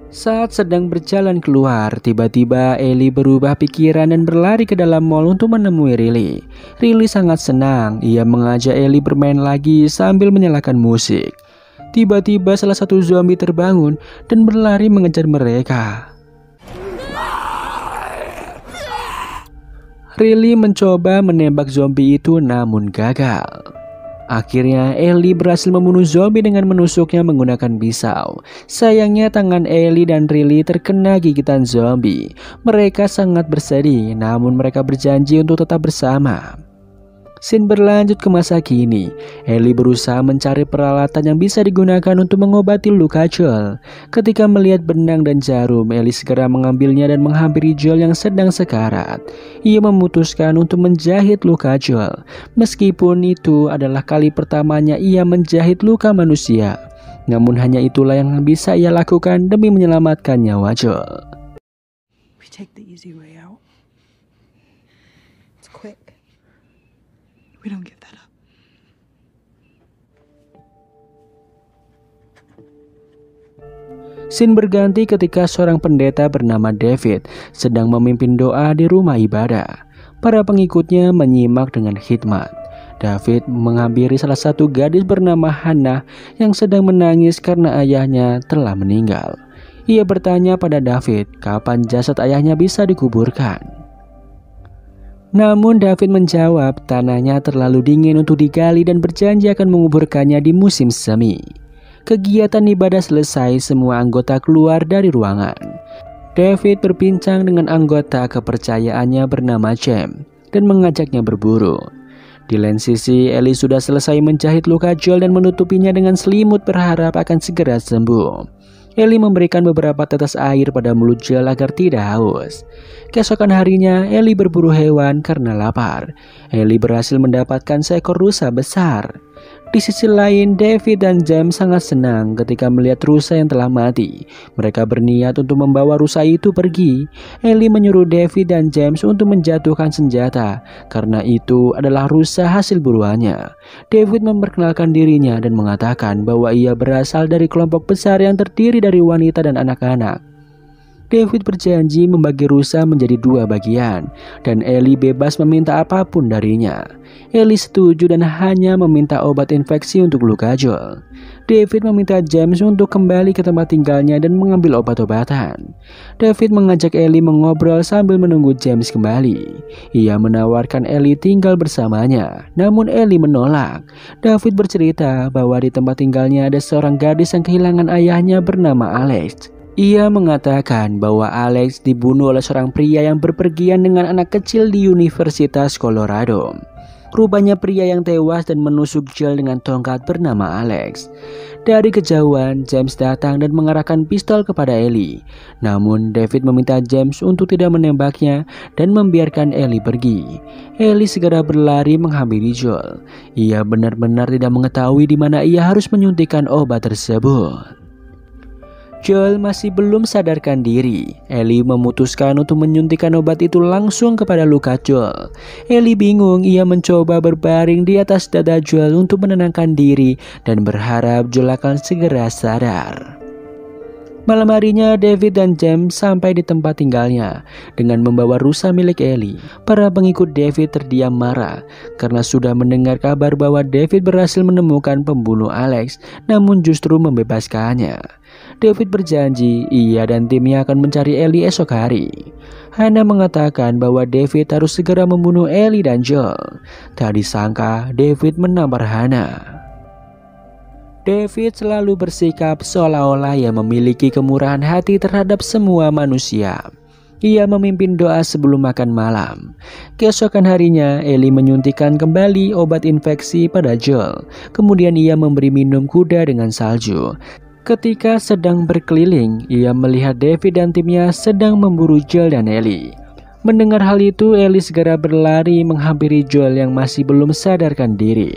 Saat sedang berjalan keluar, tiba-tiba Ellie berubah pikiran dan berlari ke dalam mall untuk menemui Riley. Riley sangat senang, ia mengajak Ellie bermain lagi sambil menyalakan musik. Tiba-tiba salah satu zombie terbangun dan berlari mengejar mereka. Riley mencoba menembak zombie itu namun gagal. Akhirnya Ellie berhasil membunuh zombie dengan menusuknya menggunakan pisau. Sayangnya tangan Ellie dan Riley terkena gigitan zombie. Mereka sangat bersedih, namun mereka berjanji untuk tetap bersama. Scene berlanjut ke masa kini. Ellie berusaha mencari peralatan yang bisa digunakan untuk mengobati luka Joel. Ketika melihat benang dan jarum, Ellie segera mengambilnya dan menghampiri Joel yang sedang sekarat. Ia memutuskan untuk menjahit luka Joel, meskipun itu adalah kali pertamanya ia menjahit luka manusia. Namun hanya itulah yang bisa ia lakukan demi menyelamatkan nyawa Joel. We take the easy way out. It's quick. We don't give that up. Scene berganti ketika seorang pendeta bernama David sedang memimpin doa di rumah ibadah. Para pengikutnya menyimak dengan khidmat. David menghampiri salah satu gadis bernama Hannah yang sedang menangis karena ayahnya telah meninggal. Ia bertanya pada David kapan jasad ayahnya bisa dikuburkan. Namun David menjawab tanahnya terlalu dingin untuk digali dan berjanji akan menguburkannya di musim semi. Kegiatan ibadah selesai, semua anggota keluar dari ruangan. David berbincang dengan anggota kepercayaannya bernama James dan mengajaknya berburu. Di lain sisi, Ellie sudah selesai menjahit luka Joel dan menutupinya dengan selimut berharap akan segera sembuh. Ellie memberikan beberapa tetes air pada mulut Joel agar tidak haus. Keesokan harinya, Ellie berburu hewan karena lapar. Ellie berhasil mendapatkan seekor rusa besar. Di sisi lain, David dan James sangat senang ketika melihat rusa yang telah mati. Mereka berniat untuk membawa rusa itu pergi. Ellie menyuruh David dan James untuk menjatuhkan senjata, karena itu adalah rusa hasil buruannya. David memperkenalkan dirinya dan mengatakan bahwa ia berasal dari kelompok besar yang terdiri dari wanita dan anak-anak. David berjanji membagi rusa menjadi 2 bagian, dan Ellie bebas meminta apapun darinya. Ellie setuju dan hanya meminta obat infeksi untuk luka Joel. David meminta James untuk kembali ke tempat tinggalnya dan mengambil obat-obatan. David mengajak Ellie mengobrol sambil menunggu James kembali. Ia menawarkan Ellie tinggal bersamanya, namun Ellie menolak. David bercerita bahwa di tempat tinggalnya ada seorang gadis yang kehilangan ayahnya bernama Alex. Ia mengatakan bahwa Alex dibunuh oleh seorang pria yang berpergian dengan anak kecil di Universitas Colorado. Rupanya pria yang tewas dan menusuk Joel dengan tongkat bernama Alex. Dari kejauhan, James datang dan mengarahkan pistol kepada Ellie. Namun David meminta James untuk tidak menembaknya dan membiarkan Ellie pergi. Ellie segera berlari menghampiri Joel. Ia benar-benar tidak mengetahui di mana ia harus menyuntikkan obat tersebut. Joel masih belum sadarkan diri. Ellie memutuskan untuk menyuntikkan obat itu langsung kepada luka Joel. Ellie bingung, ia mencoba berbaring di atas dada Joel untuk menenangkan diri dan berharap Joel akan segera sadar. Malam harinya, David dan James sampai di tempat tinggalnya dengan membawa rusa milik Ellie. Para pengikut David terdiam marah karena sudah mendengar kabar bahwa David berhasil menemukan pembunuh Alex, namun justru membebaskannya. David berjanji ia dan timnya akan mencari Ellie esok hari. Hannah mengatakan bahwa David harus segera membunuh Ellie dan Joel. Tak disangka David menampar Hannah. David selalu bersikap seolah-olah ia memiliki kemurahan hati terhadap semua manusia. Ia memimpin doa sebelum makan malam. Keesokan harinya, Ellie menyuntikkan kembali obat infeksi pada Joel. Kemudian ia memberi minum kuda dengan salju. Ketika sedang berkeliling, ia melihat David dan timnya sedang memburu Joel dan Ellie. Mendengar hal itu, Ellie segera berlari menghampiri Joel yang masih belum sadarkan diri.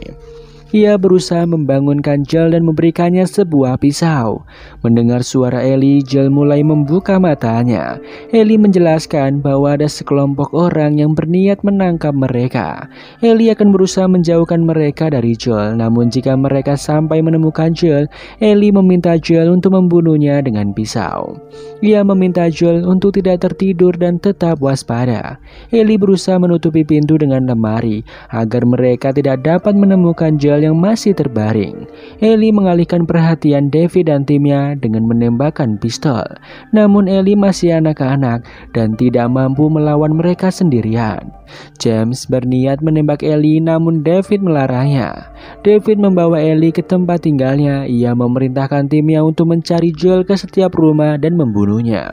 Ia berusaha membangunkan Joel dan memberikannya sebuah pisau. Mendengar suara Ellie, Joel mulai membuka matanya. Ellie menjelaskan bahwa ada sekelompok orang yang berniat menangkap mereka. Ellie akan berusaha menjauhkan mereka dari Joel, namun jika mereka sampai menemukan Joel, Ellie meminta Joel untuk membunuhnya dengan pisau. Ia meminta Joel untuk tidak tertidur dan tetap waspada. Ellie berusaha menutupi pintu dengan lemari agar mereka tidak dapat menemukan Joel yang masih terbaring. Ellie mengalihkan perhatian David dan timnya dengan menembakkan pistol. Namun Ellie masih anak-anak dan tidak mampu melawan mereka sendirian. James berniat menembak Ellie, namun David melarangnya. David membawa Ellie ke tempat tinggalnya. Ia memerintahkan timnya untuk mencari Joel ke setiap rumah dan membunuhnya.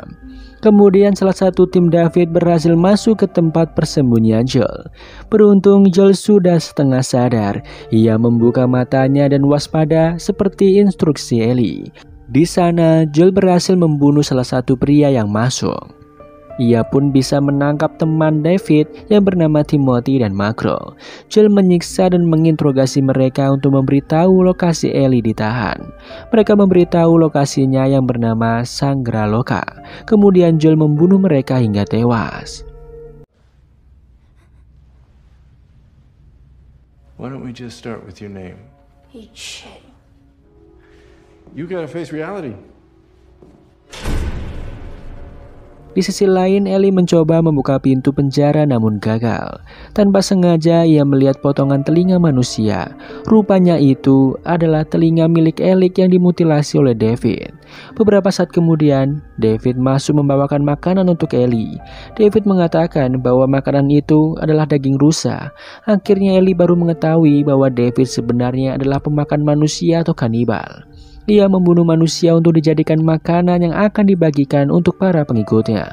Kemudian salah satu tim David berhasil masuk ke tempat persembunyian Joel. Beruntung Joel sudah setengah sadar. Ia membuka matanya dan waspada seperti instruksi Ellie. Di sana Joel berhasil membunuh salah satu pria yang masuk. Ia pun bisa menangkap teman David yang bernama Timothy dan Macro. Joel menyiksa dan menginterogasi mereka untuk memberitahu lokasi Ellie ditahan. Mereka memberitahu lokasinya yang bernama Sangraloka. Kemudian Joel membunuh mereka hingga tewas. Why don't we just start with your name? Eat shit. You gotta face reality. Di sisi lain, Ellie mencoba membuka pintu penjara namun gagal. Tanpa sengaja ia melihat potongan telinga manusia. Rupanya itu adalah telinga milik Ellie yang dimutilasi oleh David. Beberapa saat kemudian, David masuk membawakan makanan untuk Ellie. David mengatakan bahwa makanan itu adalah daging rusa. Akhirnya Ellie baru mengetahui bahwa David sebenarnya adalah pemakan manusia atau kanibal. Ia membunuh manusia untuk dijadikan makanan yang akan dibagikan untuk para pengikutnya.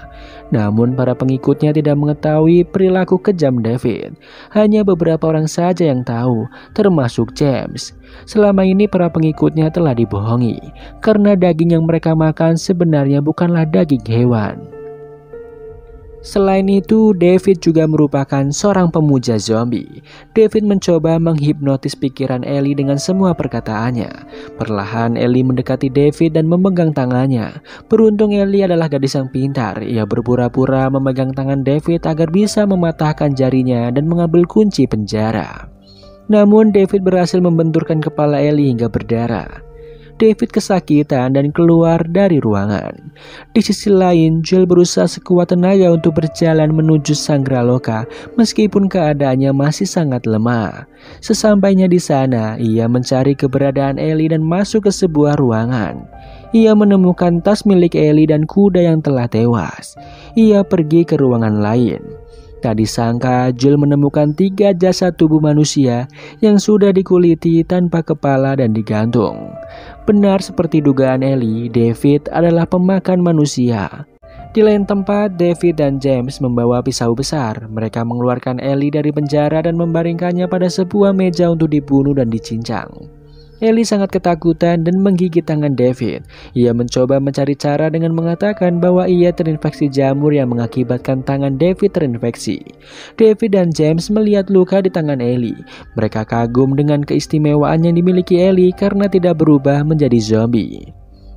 Namun para pengikutnya tidak mengetahui perilaku kejam David. Hanya beberapa orang saja yang tahu, termasuk James. Selama ini para pengikutnya telah dibohongi, karena daging yang mereka makan sebenarnya bukanlah daging hewan. Selain itu, David juga merupakan seorang pemuja zombie. David mencoba menghipnotis pikiran Ellie dengan semua perkataannya. Perlahan Ellie mendekati David dan memegang tangannya. Beruntung Ellie adalah gadis yang pintar. Ia berpura-pura memegang tangan David agar bisa mematahkan jarinya dan mengambil kunci penjara. Namun David berhasil membenturkan kepala Ellie hingga berdarah. David kesakitan dan keluar dari ruangan. Di sisi lain, Joel berusaha sekuat tenaga untuk berjalan menuju Sangraloka meskipun keadaannya masih sangat lemah. Sesampainya di sana, ia mencari keberadaan Ellie dan masuk ke sebuah ruangan. Ia menemukan tas milik Ellie dan kuda yang telah tewas. Ia pergi ke ruangan lain. Tak disangka, Joel menemukan 3 jasad tubuh manusia yang sudah dikuliti tanpa kepala dan digantung. Benar seperti dugaan Ellie, David adalah pemakan manusia. Di lain tempat, David dan James membawa pisau besar. Mereka mengeluarkan Ellie dari penjara dan membaringkannya pada sebuah meja untuk dibunuh dan dicincang. Ellie sangat ketakutan dan menggigit tangan David. Ia mencoba mencari cara dengan mengatakan bahwa ia terinfeksi jamur yang mengakibatkan tangan David terinfeksi. David dan James melihat luka di tangan Ellie. Mereka kagum dengan keistimewaan yang dimiliki Ellie karena tidak berubah menjadi zombie.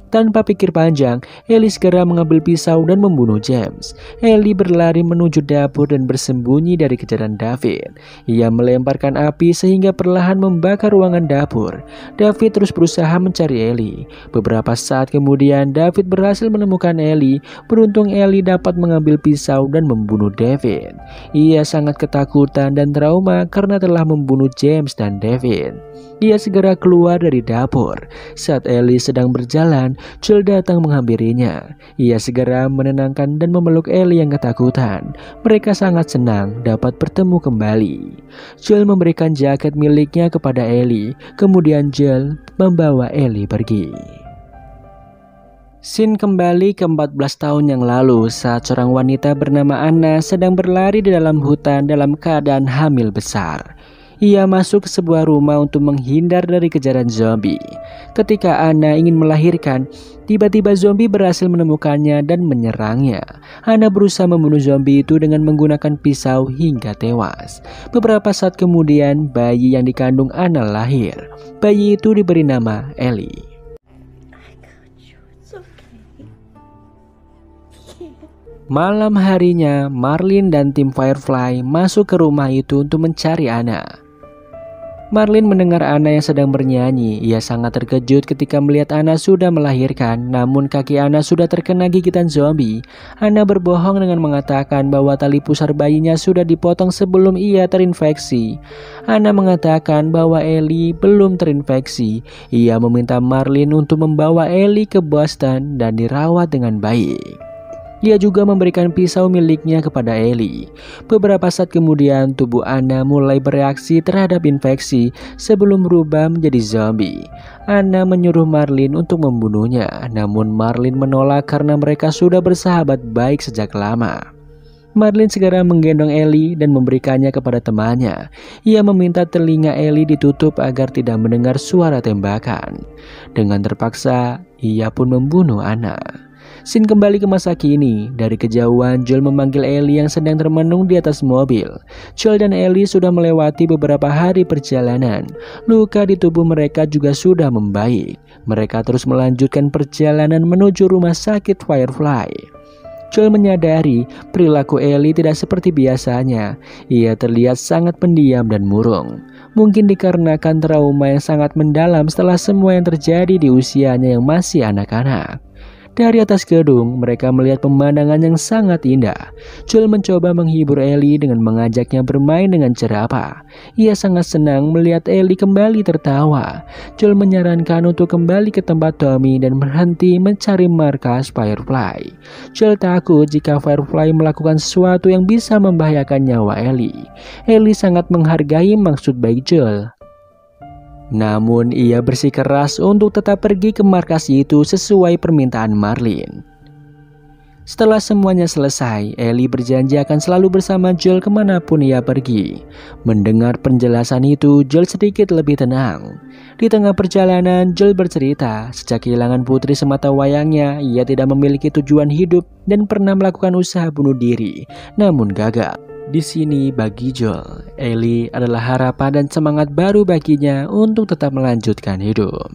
Tanpa pikir panjang, Ellie segera mengambil pisau dan membunuh James. Ellie berlari menuju dapur dan bersembunyi dari kejaran David. Ia melemparkan api sehingga perlahan membakar ruangan dapur. David terus berusaha mencari Ellie. Beberapa saat kemudian, David berhasil menemukan Ellie. Beruntung Ellie dapat mengambil pisau dan membunuh David. Ia sangat ketakutan dan trauma karena telah membunuh James dan David. Ia segera keluar dari dapur. Saat Ellie sedang berjalan, Joel datang menghampirinya. Ia segera menenangkan dan memeluk Ellie yang ketakutan. Mereka sangat senang dapat bertemu kembali. Joel memberikan jaket miliknya kepada Ellie. Kemudian Joel membawa Ellie pergi. Scene kembali ke 14 tahun yang lalu saat seorang wanita bernama Anna sedang berlari di dalam hutan dalam keadaan hamil besar. Ia masuk ke sebuah rumah untuk menghindar dari kejaran zombie. Ketika Anna ingin melahirkan, tiba-tiba zombie berhasil menemukannya dan menyerangnya. Anna berusaha membunuh zombie itu dengan menggunakan pisau hingga tewas. Beberapa saat kemudian, bayi yang dikandung Anna lahir. Bayi itu diberi nama Ellie. Malam harinya, Marlin dan tim Firefly masuk ke rumah itu untuk mencari Anna. Marlin mendengar Anna yang sedang bernyanyi. Ia sangat terkejut ketika melihat Anna sudah melahirkan, namun kaki Anna sudah terkena gigitan zombie. Anna berbohong dengan mengatakan bahwa tali pusar bayinya sudah dipotong sebelum ia terinfeksi. Anna mengatakan bahwa Ellie belum terinfeksi. Ia meminta Marlin untuk membawa Ellie ke Boston dan dirawat dengan baik. Ia juga memberikan pisau miliknya kepada Ellie. Beberapa saat kemudian tubuh Anna mulai bereaksi terhadap infeksi sebelum berubah menjadi zombie. Anna menyuruh Marlin untuk membunuhnya, namun Marlin menolak karena mereka sudah bersahabat baik sejak lama. Marlin segera menggendong Ellie dan memberikannya kepada temannya. Ia meminta telinga Ellie ditutup agar tidak mendengar suara tembakan. Dengan terpaksa, ia pun membunuh Anna. Scene kembali ke masa kini. Dari kejauhan, Joel memanggil Ellie yang sedang termenung di atas mobil. Joel dan Ellie sudah melewati beberapa hari perjalanan. Luka di tubuh mereka juga sudah membaik. Mereka terus melanjutkan perjalanan menuju rumah sakit Firefly. Joel menyadari perilaku Ellie tidak seperti biasanya. Ia terlihat sangat pendiam dan murung. Mungkin dikarenakan trauma yang sangat mendalam setelah semua yang terjadi di usianya yang masih anak-anak. Dari atas gedung, mereka melihat pemandangan yang sangat indah. Joel mencoba menghibur Ellie dengan mengajaknya bermain dengan jerapah. Ia sangat senang melihat Ellie kembali tertawa. Joel menyarankan untuk kembali ke tempat Tommy dan berhenti mencari markas Firefly. Joel takut jika Firefly melakukan sesuatu yang bisa membahayakan nyawa Ellie. Ellie sangat menghargai maksud baik Joel. Namun ia bersikeras untuk tetap pergi ke markas itu sesuai permintaan Marlin. Setelah semuanya selesai, Ellie berjanji akan selalu bersama Joel kemanapun ia pergi. Mendengar penjelasan itu, Joel sedikit lebih tenang. Di tengah perjalanan, Joel bercerita, sejak kehilangan putri semata wayangnya, ia tidak memiliki tujuan hidup dan pernah melakukan usaha bunuh diri, namun gagal. Di sini bagi Joel, Ellie adalah harapan dan semangat baru baginya untuk tetap melanjutkan hidup.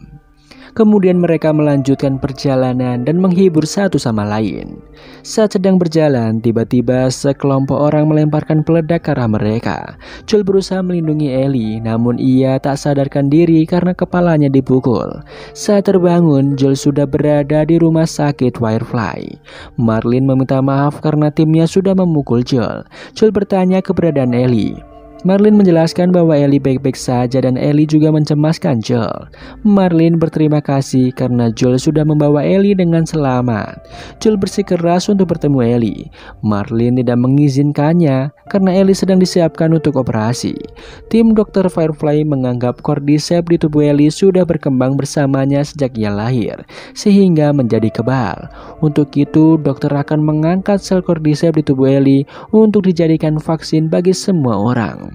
Kemudian mereka melanjutkan perjalanan dan menghibur satu sama lain. Saat sedang berjalan, tiba-tiba sekelompok orang melemparkan peledak ke arah mereka. Joel berusaha melindungi Ellie, namun ia tak sadarkan diri karena kepalanya dipukul. Saat terbangun, Joel sudah berada di rumah sakit Firefly. Marlin meminta maaf karena timnya sudah memukul Joel. Joel bertanya keberadaan Ellie. Marlin menjelaskan bahwa Ellie baik-baik saja dan Ellie juga mencemaskan Joel. Marlin berterima kasih karena Joel sudah membawa Ellie dengan selamat. Joel bersikeras untuk bertemu Ellie. Marlin tidak mengizinkannya karena Ellie sedang disiapkan untuk operasi. Tim dokter Firefly menganggap cordyceps di tubuh Ellie sudah berkembang bersamanya sejak ia lahir, sehingga menjadi kebal. Untuk itu, dokter akan mengangkat sel cordyceps di tubuh Ellie untuk dijadikan vaksin bagi semua orang.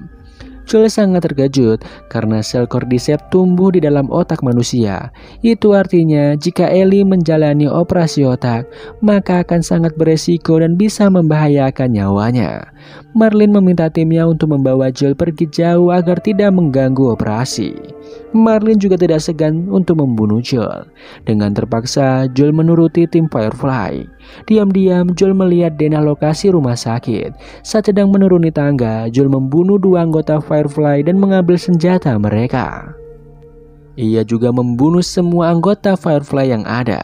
Joel sangat terkejut karena sel cordyceps tumbuh di dalam otak manusia. Itu artinya jika Ellie menjalani operasi otak, maka akan sangat beresiko dan bisa membahayakan nyawanya. Marlin meminta timnya untuk membawa Joel pergi jauh agar tidak mengganggu operasi. Marlin juga tidak segan untuk membunuh Joel. Dengan terpaksa, Joel menuruti tim Firefly. Diam-diam, Joel melihat denah lokasi rumah sakit. Saat sedang menuruni tangga, Joel membunuh 2 anggota Firefly dan mengambil senjata mereka. Ia juga membunuh semua anggota Firefly yang ada.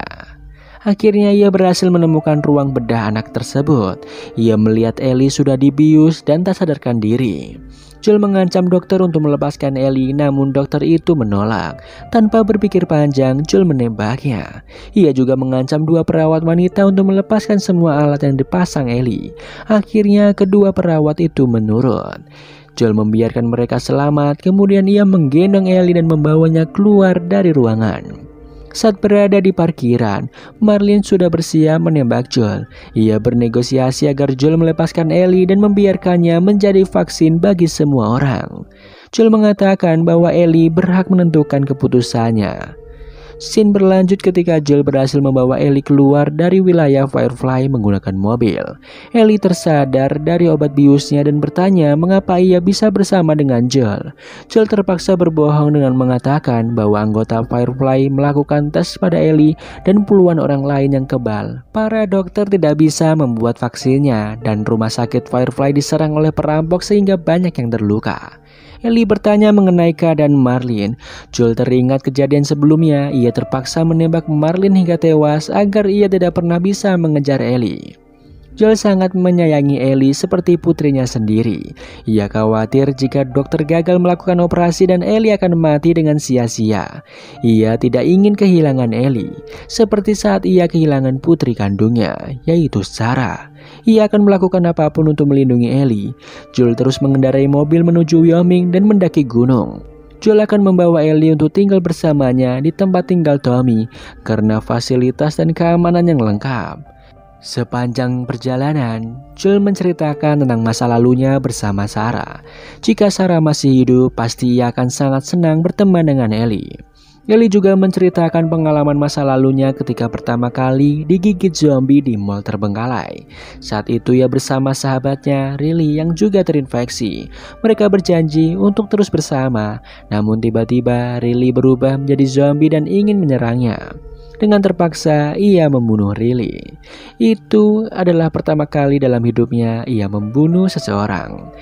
Akhirnya ia berhasil menemukan ruang bedah anak tersebut. Ia melihat Ellie sudah dibius dan tak sadarkan diri. Joel mengancam dokter untuk melepaskan Ellie, namun dokter itu menolak. Tanpa berpikir panjang, Joel menembaknya. Ia juga mengancam 2 perawat wanita untuk melepaskan semua alat yang dipasang Ellie. Akhirnya kedua perawat itu menurut. Joel membiarkan mereka selamat, kemudian ia menggendong Ellie dan membawanya keluar dari ruangan. Saat berada di parkiran, Marlin sudah bersiap menembak Joel. Ia bernegosiasi agar Joel melepaskan Ellie dan membiarkannya menjadi vaksin bagi semua orang. Joel mengatakan bahwa Ellie berhak menentukan keputusannya. Scene berlanjut ketika Joel berhasil membawa Ellie keluar dari wilayah Firefly menggunakan mobil. Ellie tersadar dari obat biusnya dan bertanya mengapa ia bisa bersama dengan Joel. Joel terpaksa berbohong dengan mengatakan bahwa anggota Firefly melakukan tes pada Ellie dan puluhan orang lain yang kebal. Para dokter tidak bisa membuat vaksinnya dan rumah sakit Firefly diserang oleh perampok sehingga banyak yang terluka. Ellie bertanya mengenai keadaan Marlin. Joel teringat kejadian sebelumnya. Ia terpaksa menembak Marlin hingga tewas agar ia tidak pernah bisa mengejar Ellie. Joel sangat menyayangi Ellie seperti putrinya sendiri. Ia khawatir jika dokter gagal melakukan operasi dan Ellie akan mati dengan sia-sia. Ia tidak ingin kehilangan Ellie, seperti saat ia kehilangan putri kandungnya, yaitu Sarah. Ia akan melakukan apapun untuk melindungi Ellie. Joel terus mengendarai mobil menuju Wyoming dan mendaki gunung. Joel akan membawa Ellie untuk tinggal bersamanya di tempat tinggal Tommy karena fasilitas dan keamanan yang lengkap. Sepanjang perjalanan, Joel menceritakan tentang masa lalunya bersama Sarah. Jika Sarah masih hidup, pasti ia akan sangat senang berteman dengan Ellie. Ellie juga menceritakan pengalaman masa lalunya ketika pertama kali digigit zombie di mall terbengkalai. Saat itu ia bersama sahabatnya, Riley, yang juga terinfeksi. Mereka berjanji untuk terus bersama, namun tiba-tiba Riley berubah menjadi zombie dan ingin menyerangnya. Dengan terpaksa, ia membunuh Riley. Itu adalah pertama kali dalam hidupnya ia membunuh seseorang.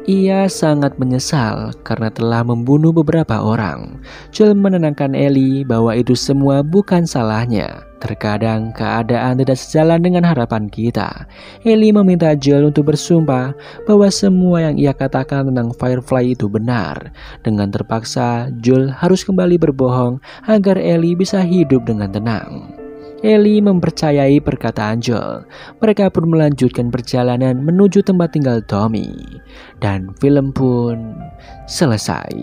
Ia sangat menyesal karena telah membunuh beberapa orang. Joel menenangkan Ellie bahwa itu semua bukan salahnya. Terkadang keadaan tidak sejalan dengan harapan kita. Ellie meminta Joel untuk bersumpah bahwa semua yang ia katakan tentang Firefly itu benar. Dengan terpaksa, Joel harus kembali berbohong agar Ellie bisa hidup dengan tenang. Ellie mempercayai perkataan Joel. Mereka pun melanjutkan perjalanan menuju tempat tinggal Tommy. Dan film pun selesai.